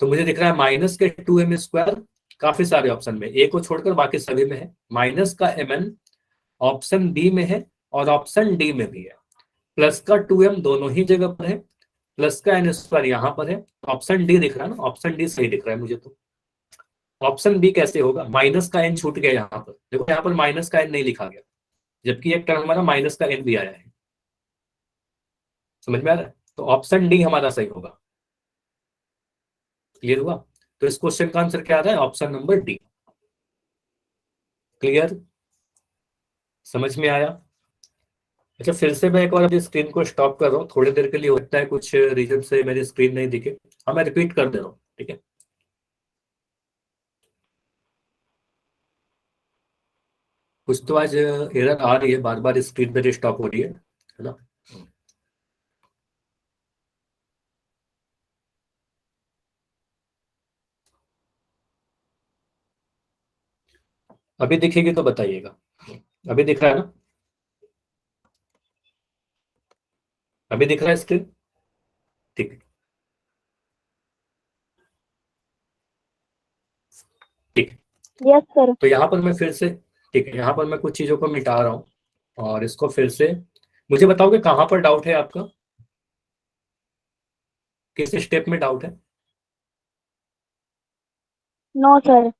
तो मुझे दिख रहा है माइनस के 2m स्क्वायर काफी सारे ऑप्शन में, ए को छोड़कर बाकी सभी में है, माइनस का mn ऑप्शन बी में है और ऑप्शन डी में भी है, प्लस का 2m दोनों ही जगह पर है, प्लस का n स्क्वायर यहाँ पर है, ऑप्शन डी दिख रहा है ना, ऑप्शन डी सही दिख रहा है मुझे। तो ऑप्शन बी कैसे होगा, माइनस का n छूट गया यहाँ पर, देखो यहाँ पर माइनस का n नहीं लिखा गया, जबकि एक टर्म हमारा माइनस का n भी आया है, समझ में आ रहा है? तो ऑप्शन डी हमारा सही होगा। क्लियर हुआ? तो इस क्वेश्चन का आंसर क्या आ रहा है, ऑप्शन नंबर डी। क्लियर? समझ में आया? अच्छा फिर से मैं एक बार अपनी स्क्रीन को स्टॉप कर रहा हूँ, थोड़ी देर के लिए होता है कुछ रीजन से मेरी स्क्रीन नहीं दिखे, हाँ मैं रिपीट कर दे रहा हूँ, ठीक है। कुछ तो आज एरर आ रही है, बार बार स्क्रीन पे स्टॉप हो रही है ना। अभी दिखेगी तो बताइएगा। अभी दिख रहा है ना? अभी दिख रहा है स्क्रीन? ठीक है, ठीक है। Yes sir. तो यहाँ पर मैं फिर से, ठीक है, यहाँ पर मैं कुछ चीजों को मिटा रहा हूँ और इसको फिर से, मुझे बताओगे कहाँ पर डाउट है आपका, किस स्टेप में डाउट है? No sir.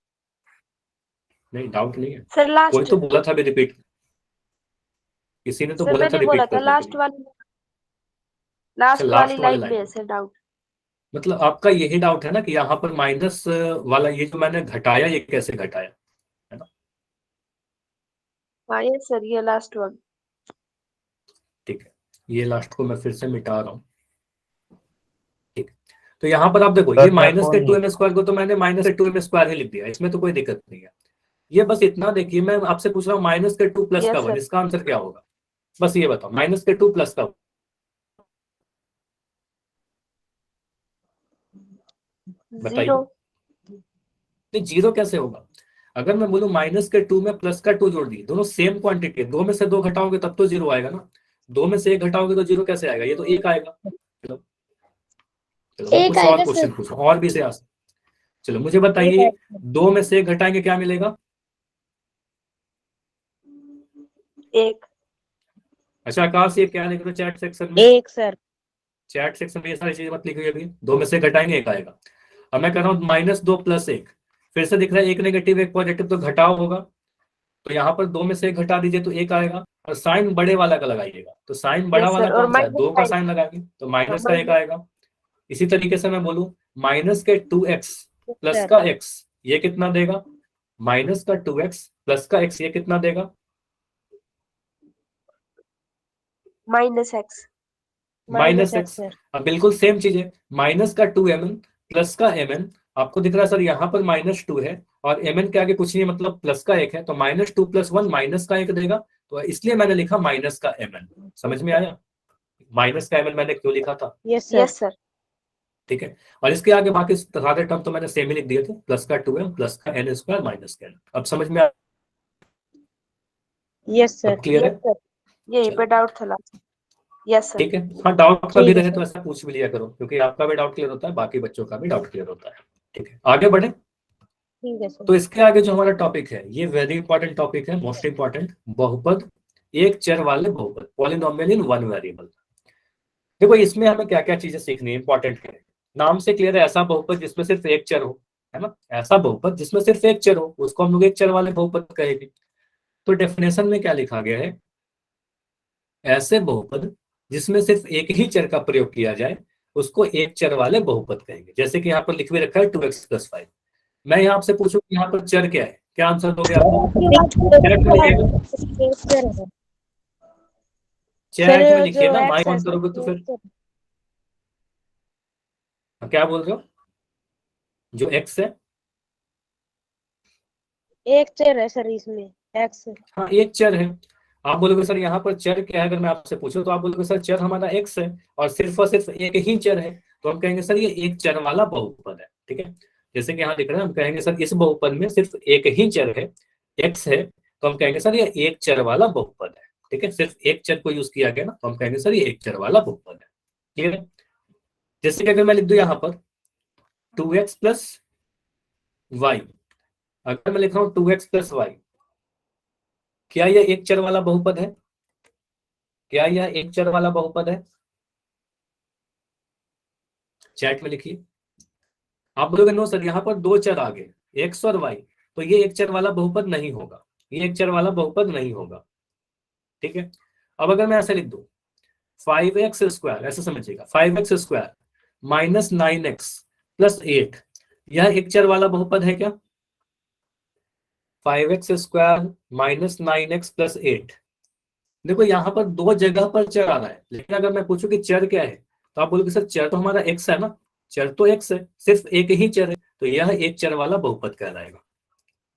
नहीं, डाउट नहीं है। सर लास्ट कोई तो बोला था अभी रिपीट, किसी ने तो सर बोला था मैंने बोला रिपीट था करने के लिए। लास्ट वाली वाली लाइन लाइन में है डाउट। मतलब आपका यही डाउट है ना कि यहाँ पर माइनस वाला ये जो मैंने घटाया, ये कैसे घटाया, है ना? हाँ यस सर, ये लास्ट वन। ठीक है, ये लास्ट को मैं फिर से मिटा रहा हूँ। ठीक है, तो यहाँ पर आप देखो, ये माइनस के 2m² को तो मैंने माइनस के 2m² ही लिख दिया, इसमें तो कोई दिक्कत नहीं है। ये बस इतना देखिए, मैं आपसे पूछ रहा हूँ माइनस के 2 प्लस Yes, का 1, sir. इसका आंसर क्या होगा? बस ये बताओ, माइनस के 2 प्लस का 1। बताइए। जीरो। नहीं, जीरो कैसे होगा? अगर मैं बोलूं माइनस के 2 में प्लस का 2 जोड़ दिए, दोनों सेम क्वांटिटी है, 2 में से 2 घटाओगे तब तो जीरो आएगा ना। 2 में से 1 घटाओगे तो जीरो कैसे आएगा? ये तो 1 आएगा। चलो चलो, मैं कुछ और क्वेश्चन पूछूं और भी से आसान। चलो मुझे बताइए, 2 में से 1 घटाएंगे क्या मिलेगा? एक। अच्छा आकाश, ये क्या लिख रहे हो चैट सेक्शन में? एक सर। चैट सेक्शन में ये सारी चीजें मत लिखिए अभी। 2 में से घटाएंगे 1 आएगा। अब मैं कह रहा हूँ -2 + 1, फिर से दिख रहा है 1 नेगेटिव 1 पॉजिटिव, तो घटाव होगा। तो यहाँ पर 2 में से 1 घटा दीजिए तो 1 आएगा, और साइन बड़े वाला का लगाइएगा। तो साइन बड़ा Yes, वाला sir. और कौन सा है? minus 2 का sign. साइन लगाएंगे तो माइनस का 1 minus- आएगा। इसी तरीके से मैं बोलूं माइनस के 2x प्लस सर। का x, ये कितना देगा? माइनस का 2x प्लस का x, ये कितना देगा? -x। -x। सर। अब बिल्कुल सेम चीज है, माइनस का 2mn प्लस का mn। आपको दिख रहा है सर यहाँ पर -2 है और mn के आगे कुछ नहीं, मतलब प्लस का 1 है, तो -2 + 1 माइनस का 1 देगा। तो इसलिए मैंने लिखा माइनस का mn। समझ में आया माइनस का mn मैंने क्यों लिखा था? Yes sir. Yes sir. ठीक है, और इसके आगे बाकी सारे टर्म तो मैंने सेम ही लिख दिए थे, प्लस का 2m प्लस का n² माइनस का n। अब समझ में यस सर। अब क्लियर है? यही पे डाउट था लास्ट। Yes sir. ठीक है, हाँ डाउट कभी ठीक है रहे सर। तो ऐसा पूछ भी लिया करो, क्योंकि आपका भी डाउट क्लियर होता है, बाकी बच्चों का भी डाउट क्लियर होता है। ठीक है, आगे बढ़े। ठीक है सर। तो इसके आगे जो हमारा टॉपिक है, ये वेरी इंपॉर्टेंट टॉपिक है, मोस्ट इंपॉर्टेंट, बहुपद, एक चर वाले बहुपद, पॉलिनोमियल इन वन वेरिएबल। देखो इसमें हमें क्या क्या चीजें सीखनी है, इंपॉर्टेंट है। नाम से क्लियर है, ऐसा बहुपद जिसमें सिर्फ एक चर हो, है ना? ऐसा बहुपद जिसमें सिर्फ एक चर हो, उसको हम लोग एक चर वाले बहुपद कहेंगे। तो डेफिनेशन में क्या लिखा गया है? ऐसे बहुपद जिसमें सिर्फ एक ही चर का प्रयोग किया जाए, उसको एक चर वाले बहुपद कहेंगे। जैसे कि यहाँ पर लिख भी रखा है 2x + 5। मैं यहाँ आपसे पूछूं कि यहाँ पर चर क्या है, क्या आंसर दोगे आप? चैट में लिखिए ना, माइक ऑन करोगे तो फिर क्या बोल रहे हो? जो x है, एक चर है सर इसमें, एक्स। हाँ एक चर है। आप बोलोगे सर यहाँ पर चर क्या है, अगर मैं आपसे पूछूं तो आप बोलोगे सर चर हमारा x है और सिर्फ एक ही चर है, तो हम कहेंगे सर ये एक चर वाला बहुपद है। ठीक है, जैसे कि यहाँ लिख रहे हैं, हम कहेंगे सर इस बहुपद में सिर्फ एक ही चर है, x है, तो हम कहेंगे सर ये एक चर वाला बहुपद है। ठीक है, सिर्फ एक चर को यूज किया गया ना, तो हम कहेंगे सर ये एक चर वाला बहुपद है। क्लियर है? जैसे कि अगर मैं लिख दूं यहाँ पर 2x + y, अगर मैं लिख रहा हूँ 2x + y, क्या यह एक चर वाला बहुपद है? क्या यह एक चर वाला बहुपद है? चैट में लिखिए। आप बोलोगे नो सर यहाँ पर दो चर आ गए, x और y, तो ये एक चर वाला बहुपद नहीं होगा, ये एक चर वाला बहुपद नहीं होगा। ठीक है, अब अगर मैं ऐसे लिख दूं 5x², ऐसे समझिएगा, 5x² - 9x + 8, यह एक चर वाला बहुपद है क्या? 5x² - 9x + 8। देखो यहाँ पर दो जगह पर चर आ रहा है, लेकिन अगर मैं पूछूं कि चर क्या है, तो आप बोलोगे सर चर तो हमारा x है ना, चर तो x है, सिर्फ एक ही चर है, तो यह एक चर वाला बहुपद कहलाएगा।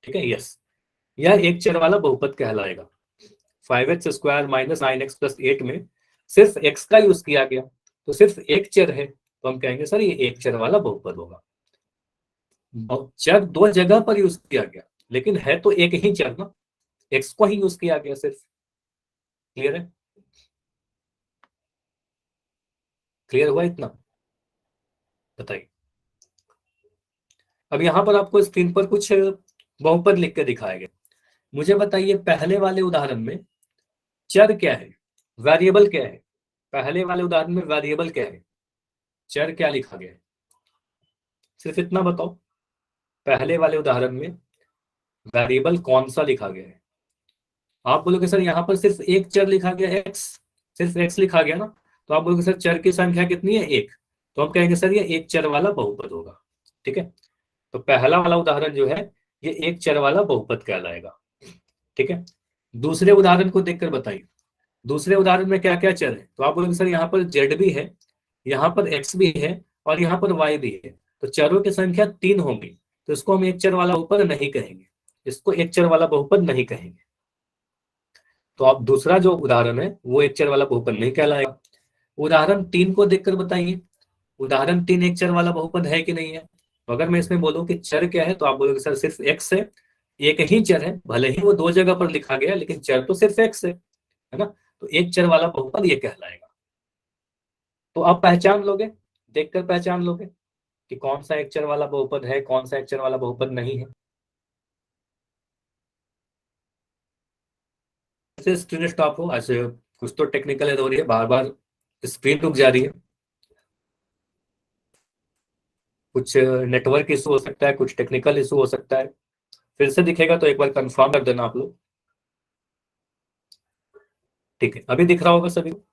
ठीक है, यस। यह एक चर वाला बहुपद कहलाएगा। 5x² माइनस 9x प्लस 8 में सिर्फ x का यूज किया गया, तो सिर्फ एक चर है, तो हम कहेंगे सर ये एक चर वाला बहुपद होगा। चर दो जगह पर यूज किया गया, लेकिन है तो एक ही चर ना, x को ही यूज किया गया सिर्फ। क्लियर है? क्लियर हुआ इतना? बताइए। अब यहां पर आपको स्क्रीन पर कुछ बहुपद लिख के दिखाए गए। मुझे बताइए पहले वाले उदाहरण में चर क्या है, वेरिएबल क्या है? पहले वाले उदाहरण में वेरिएबल क्या है, चर क्या लिखा गया है? सिर्फ इतना बताओ, पहले वाले उदाहरण में वेरिएबल कौन सा लिखा गया है? आप बोलोगे सर यहाँ पर सिर्फ एक चर लिखा गया x, सिर्फ x लिखा गया ना, तो आप बोलोगे सर चर की संख्या कितनी है, एक, तो हम कहेंगे सर ये एक चर वाला बहुपद होगा। ठीक है, तो पहला वाला उदाहरण जो है ये एक चर वाला बहुपद कहलाएगा। ठीक है, दूसरे उदाहरण को देखकर बताइए, दूसरे उदाहरण में क्या क्या चर है? तो आप बोलोगे सर यहाँ पर z भी है, यहाँ पर x भी है और यहाँ पर y भी है, तो चरों की संख्या 3 होगी, तो इसको हम एक चर वाला बहुपद नहीं कहेंगे, इसको एक चर वाला बहुपद नहीं कहेंगे। तो आप दूसरा जो उदाहरण है वो एक चर वाला बहुपद नहीं कहलाएगा। उदाहरण 3 को देखकर बताइए, उदाहरण 3 एक चर वाला बहुपद है कि नहीं है? तो अगर मैं इसमें बोलूं कि चर क्या है, तो आप बोलोगे सर सिर्फ x है, एक ही चर है, भले ही वो दो जगह पर लिखा गया लेकिन चर तो सिर्फ x है ना, तो एक चर वाला बहुपद ये कहलाएगा। तो आप पहचान लोगे, देखकर पहचान लोगे कि कौन सा एक चर वाला बहुपद है, कौन सा एक चर वाला बहुपद नहीं है। स्क्रीन स्टॉप हो, ऐसे कुछ तो टेक्निकल एरर हो रही है, बार बार स्क्रीन रुक जा रही है, कुछ नेटवर्क इशू हो सकता है, कुछ टेक्निकल इशू हो सकता है। फिर से दिखेगा तो एक बार कंफर्म कर देना आप लोग। ठीक है, अभी दिख रहा होगा सभी को,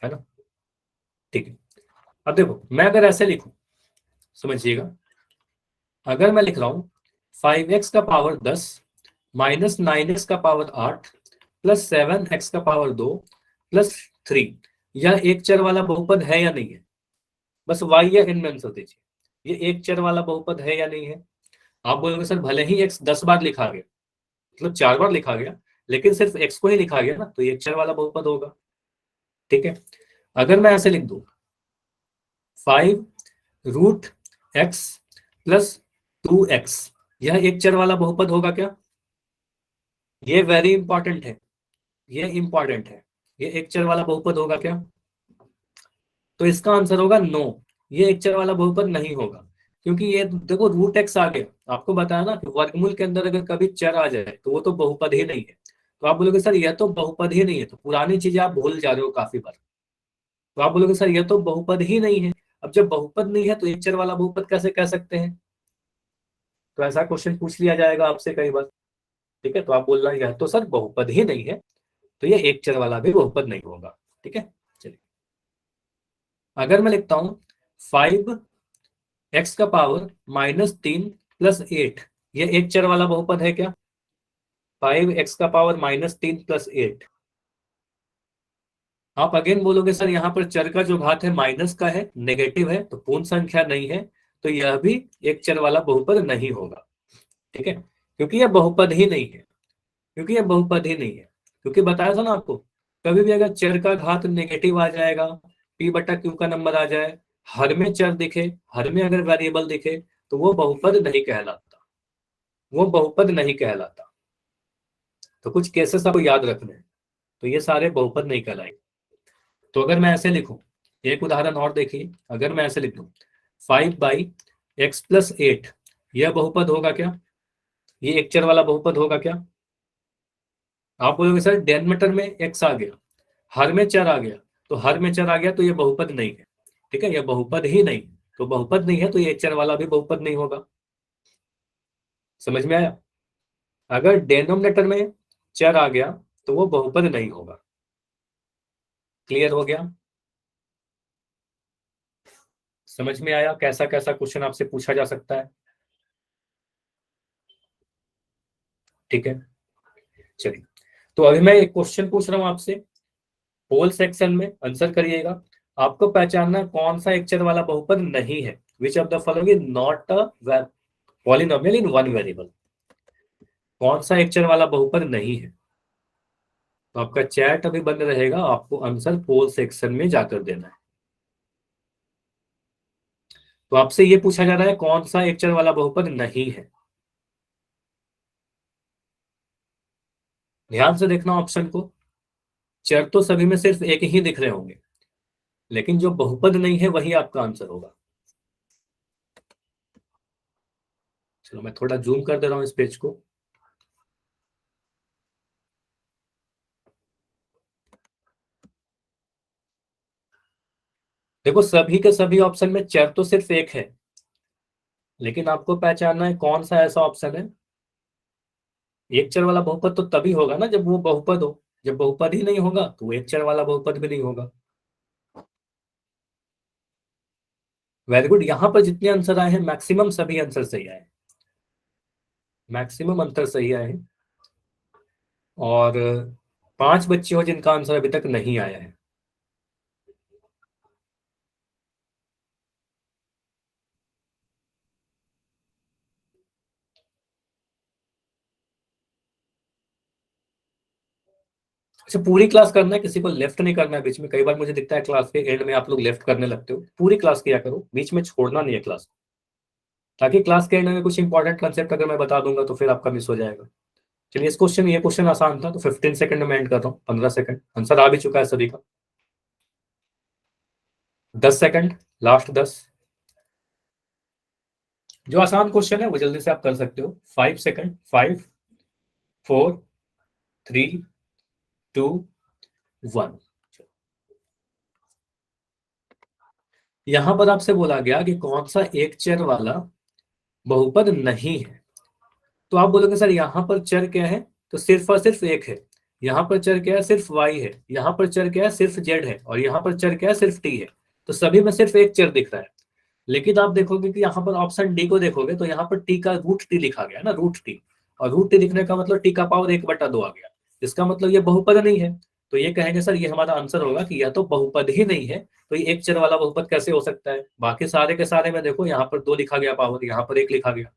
है ना? ठीक है, अब देखो मैं अगर ऐसे लिखूं, समझिएगा, अगर मैं लिख रहा हूं 5x का पावर 10 माइनस 9x का पावर 8 प्लस 7x का पावर 2 प्लस 3, यह एक चर वाला बहुपद है या नहीं है? बस y या n में आंसर दीजिए, ये एक चर वाला बहुपद है या नहीं है? आप बोलोगे सर भले ही x 10 बार लिखा गया, मतलब 4 बार लिखा गया, लेकिन सिर्फ x को ही लिखा गया ना, तो ये एक चर वाला बहुपद होगा। ठीक है, अगर मैं ऐसे लिख दूं 5√x प्लस 2x, यह एक चर वाला बहुपद होगा क्या? ये वेरी इंपॉर्टेंट है, ये इंपॉर्टेंट है, ये एक चर वाला बहुपद होगा क्या? तो इसका आंसर होगा नो, ये एक चर वाला बहुपद नहीं होगा, क्योंकि ये देखो √x आ गया, आपको बताया ना कि वर्गमूल के अंदर अगर कभी चर आ जाए तो वो तो बहुपद ही नहीं है। तो आप बोलोगे सर यह तो बहुपद ही नहीं है, तो पुरानी चीजें आप भूल जा रहे हो काफी बार। तो आप बोलोगे सर यह तो बहुपद ही नहीं है, अब जब बहुपद नहीं है तो एक चर वाला बहुपद कैसे कह सकते हैं? तो ऐसा क्वेश्चन पूछ लिया जाएगा आपसे कई बार। ठीक है, तो आप बोल रहे हैं यह तो सर बहुपद ही नहीं है, तो ये एक चर वाला भी बहुपद नहीं होगा। ठीक है, चलिए अगर मैं लिखता हूं 5x का पावर -3 प्लस 8, ये एक चर वाला बहुपद है क्या? 5x का पावर -3 प्लस 8, आप अगेन बोलोगे सर यहाँ पर चर का जो घात है माइनस का है, नेगेटिव है, तो पूर्ण संख्या नहीं है, तो यह भी एक चर वाला बहुपद नहीं होगा। ठीक है, क्योंकि यह बहुपद ही नहीं है, क्योंकि यह बहुपद ही नहीं है, क्योंकि बताया था ना आपको, कभी भी अगर चर का घात नेगेटिव आ जाएगा, p/q का नंबर आ जाए, हर में चर दिखे, हर में अगर वेरिएबल दिखे, तो वो बहुपद नहीं कहलाता, वो बहुपद नहीं कहलाता। तो कुछ केसेस आपको याद रखने हैं, तो ये सारे बहुपद नहीं कहलाएंगे। तो अगर मैं ऐसे लिखूं, एक उदाहरण और देखिए, अगर मैं ऐसे लिख दूं 5/x प्लस 8, यह बहुपद होगा क्या? ये एक चर वाला बहुपद होगा क्या? आप बोलोगे सर डिनोमिनेटर में x आ गया, हर में चर आ गया, तो हर में चर आ गया तो ये बहुपद नहीं है। ठीक है, ये बहुपद ही नहीं, तो बहुपद नहीं है तो ये एक चर वाला भी बहुपद नहीं होगा। समझ में आया? अगर डिनोमिनेटर में चर आ गया तो वो बहुपद नहीं होगा। क्लियर हो गया? समझ में आया कैसा कैसा क्वेश्चन आपसे पूछा जा सकता है? ठीक है, चलिए तो अभी मैं एक क्वेश्चन पूछ रहा हूं आपसे, पोल सेक्शन में आंसर करिएगा। आपको पहचानना कौन सा एक चर वाला बहुपद नहीं है, which of the following is not a polynomial in one variable. कौन सा एक चर वाला बहुपद नहीं है। तो आपका चैट अभी बंद रहेगा, आपको आंसर पोल सेक्शन में जाकर देना है। तो आपसे ये पूछा जा रहा है कौन सा एक चर वाला बहुपद नहीं है। ध्यान से देखना ऑप्शन को। चर तो सभी में सिर्फ एक ही दिख रहे होंगे, लेकिन जो बहुपद नहीं है वही आपका आंसर होगा। चलो मैं थोड़ा जूम कर दे रहा हूं इस पेज को। देखो सभी के सभी ऑप्शन में चर तो सिर्फ एक है, लेकिन आपको पहचानना है कौन सा ऐसा ऑप्शन है। एक चर वाला बहुपद तो तभी होगा ना जब वो बहुपद हो। जब बहुपद ही नहीं होगा तो वो एक चर वाला बहुपद भी नहीं होगा। Very good. यहां पर जितने आंसर आए हैं मैक्सिमम सभी आंसर सही आए, मैक्सिमम आंसर सही आए हैं। और 5 बच्चे हो जिनका आंसर अभी तक नहीं आया है। अच्छा पूरी क्लास करना है, किसी को लेफ्ट नहीं करना है बीच में। कई बार मुझे दिखता है क्लास के एंड में आप लोग लेफ्ट करने लगते हो। पूरी क्लास किया करो, बीच में छोड़ना नहीं है क्लास, ताकि क्लास के एंड में कुछ इंपॉर्टेंट कंसेप्ट अगर मैं बता दूंगा तो फिर आपका मिस हो जाएगा। चलिए ये क्वेश्चन आसान था, तो 15 सेकंड में एंड करता हूँ। 15 सेकंड, आंसर आ भी चुका है सभी का। 10 सेकंड, लास्ट 10। जो आसान क्वेश्चन है वो जल्दी से आप कर सकते हो। 5 सेकंड, 5 4 3 2 1। यहां पर आपसे बोला गया कि कौन सा एक चर वाला बहुपद नहीं है। तो आप बोलोगे सर यहाँ पर चर क्या है, तो सिर्फ और सिर्फ एक है। यहाँ पर चर क्या है, सिर्फ y है। यहाँ पर चर क्या है, सिर्फ z है। और यहाँ पर चर क्या है, सिर्फ t है। तो सभी में सिर्फ एक चर दिख रहा है। लेकिन आप देखोगे कि यहाँ पर ऑप्शन डी को देखोगे तो यहाँ पर t का रूट टी लिखा गया ना, रूट टी। और रूट टी लिखने का मतलब t का पावर 1/2 आ गया। इसका मतलब ये बहुपद नहीं है। तो ये कहेंगे सर ये हमारा आंसर होगा कि यह तो बहुपद ही नहीं है, तो ये एक चर वाला बहुपद कैसे हो सकता है। बाकी सारे के सारे में देखो, यहाँ पर 2 लिखा गया पावर, यहाँ पर 1 लिखा गया।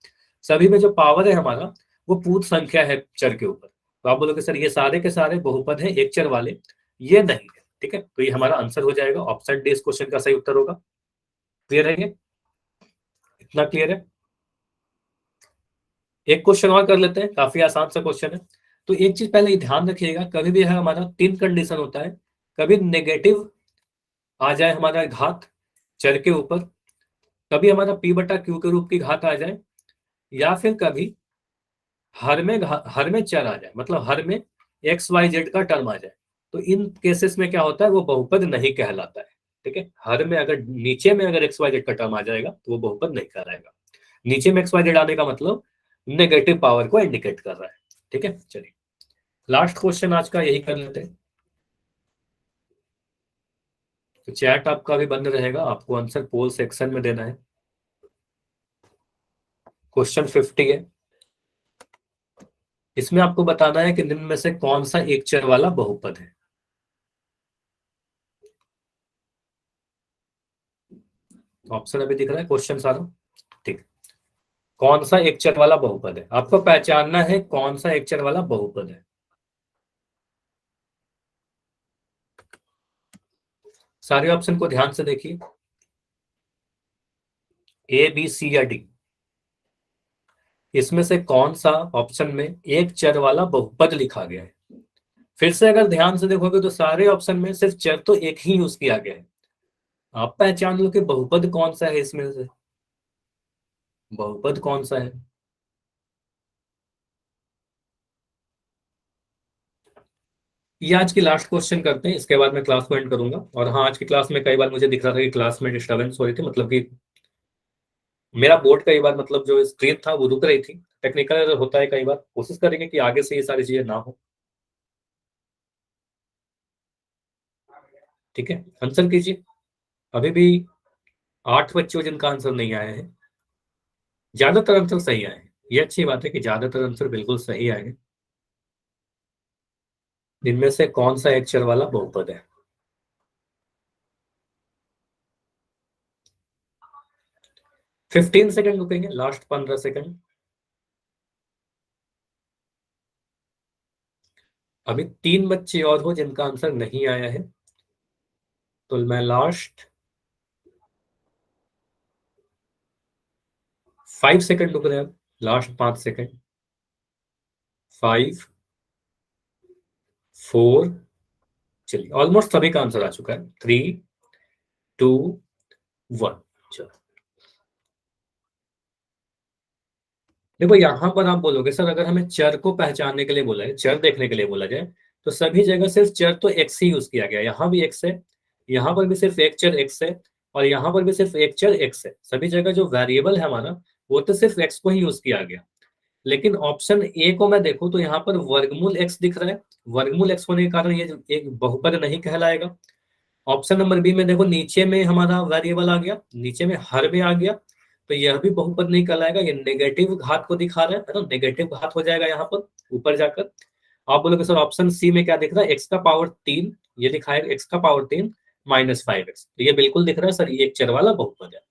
सभी में जो पावर है हमारा वो पूर्ण संख्या है चर के ऊपर। तो आप बोलोगे सर ये सारे के सारे बहुपद हैं एक चर वाले, ये नहीं है। ठीक है, तो ये हमारा आंसर हो जाएगा। ऑप्शन डी इस क्वेश्चन का सही उत्तर होगा। क्लियर है ये? इतना क्लियर है? एक क्वेश्चन और कर लेते हैं, काफी आसान सा क्वेश्चन है। तो एक चीज पहले ध्यान रखिएगा, कभी भी है हमारा 3 कंडीशन होता है। कभी नेगेटिव आ जाए हमारा घात चर के ऊपर, कभी हमारा p/q के रूप की घात आ जाए, या फिर कभी हर में चर आ जाए, मतलब हर में XYZ का टर्म आ जाए। तो इन केसेस में क्या होता है, वो बहुपद नहीं कहलाता है। ठीक है, हर में अगर नीचे में अगर XYZ का टर्म आ जाएगा तो वो बहुपद नहीं कहलाएगा। नीचे में XYZ आने का मतलब नेगेटिव पावर को इंडिकेट कर रहा है। ठीक है, चलिए लास्ट क्वेश्चन आज का यही कर लेते हैं। तो चैट आपका भी बंद रहेगा, आपको आंसर पोल सेक्शन में देना है। क्वेश्चन 50 है। इसमें आपको बताना है कि निम्न में से कौन सा एक चर वाला बहुपद है। ऑप्शन अभी दिख रहा है क्वेश्चन सारा। ठीक, कौन सा एक चर वाला बहुपद है, आपको पहचानना है कौन सा एक चर वाला बहुपद है। सारे ऑप्शन को ध्यान से देखिए, ए बी सी या डी, इसमें से कौन सा ऑप्शन में एक चर वाला बहुपद लिखा गया है। फिर से अगर ध्यान से देखोगे तो सारे ऑप्शन में सिर्फ चर तो एक ही यूज किया गया है। आप पहचान लो कि बहुपद कौन सा है, इसमें से बहुपद कौन सा है। ये आज की लास्ट क्वेश्चन करते हैं, इसके बाद मैं क्लास को एंड करूंगा। और हाँ, आज की क्लास में कई बार मुझे दिख रहा था कि क्लास में डिस्टर्बेंस हो रही थी, मतलब कि मेरा बोर्ड कई बार, मतलब जो स्क्रीन था वो रुक रही थी। टेक्निकल एरर होता है कई बार, कोशिश करेंगे कि आगे से ये सारी चीजें ना हो। ठीक है, आंसर कीजिए। अभी भी 8 बच्चों जिनका आंसर नहीं आया है। ज्यादातर आंसर सही आए हैं, ये अच्छी बात है कि ज्यादातर आंसर बिल्कुल सही आए हैं। इनमें से कौन सा एक चर वाला बहुपद है। 15 सेकंड रुकेंगे, लास्ट 15 सेकंड। अभी 3 बच्चे और हो जिनका आंसर नहीं आया है, तो मैं लास्ट 5 सेकंड रुक रहे हैं, लास्ट 5 सेकंड, 5 4, चलिए ऑलमोस्ट सभी का आंसर आ चुका है, 3 2 1। चलो देखो यहां पर आप बोलोगे सर अगर हमें चर को पहचानने के लिए बोला है, चर देखने के लिए बोला जाए, तो सभी जगह सिर्फ चर तो एक्स ही यूज किया गया, यहाँ भी एक्स है, यहाँ पर भी सिर्फ एक चर एक्स है, और यहाँ पर भी सिर्फ एक चर एक्स है। सभी जगह जो वेरिएबल है हमारा वो तो सिर्फ एक्स को ही यूज किया गया। लेकिन ऑप्शन ए को मैं देखूं तो यहाँ पर वर्गमूल एक्स दिख रहा है, वर्गमूल एक्स होने के कारण ये एक बहुपद नहीं कहलाएगा। ऑप्शन नंबर बी में देखो नीचे में हमारा वेरिएबल आ गया, नीचे में हर में आ गया, तो यह भी बहुपद नहीं कहलाएगा, ये नेगेटिव घात को दिखा रहा है ना, नेगेटिव घात हो जाएगा यहाँ पर ऊपर जाकर। आप बोलोगे सर ऑप्शन सी में क्या दिख रहा है, एक्स का पावर 3, ये लिखा है एक्स का पावर 3 माइनस 5x, तो ये बिल्कुल दिख रहा है सर ये एक चर वाला बहुपद है,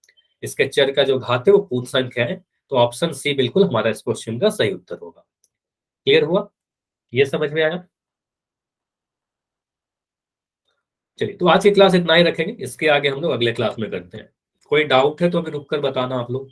इसके चर का जो घात है वो पूर्ण संख्या है, तो ऑप्शन सी बिल्कुल हमारा इस क्वेश्चन का सही उत्तर होगा। क्लियर हुआ, ये समझ में आया? चलिए तो आज की क्लास इतना ही रखेंगे, इसके आगे हम लोग अगले क्लास में करते हैं। कोई डाउट है तो अभी रुक कर बताना आप लोग।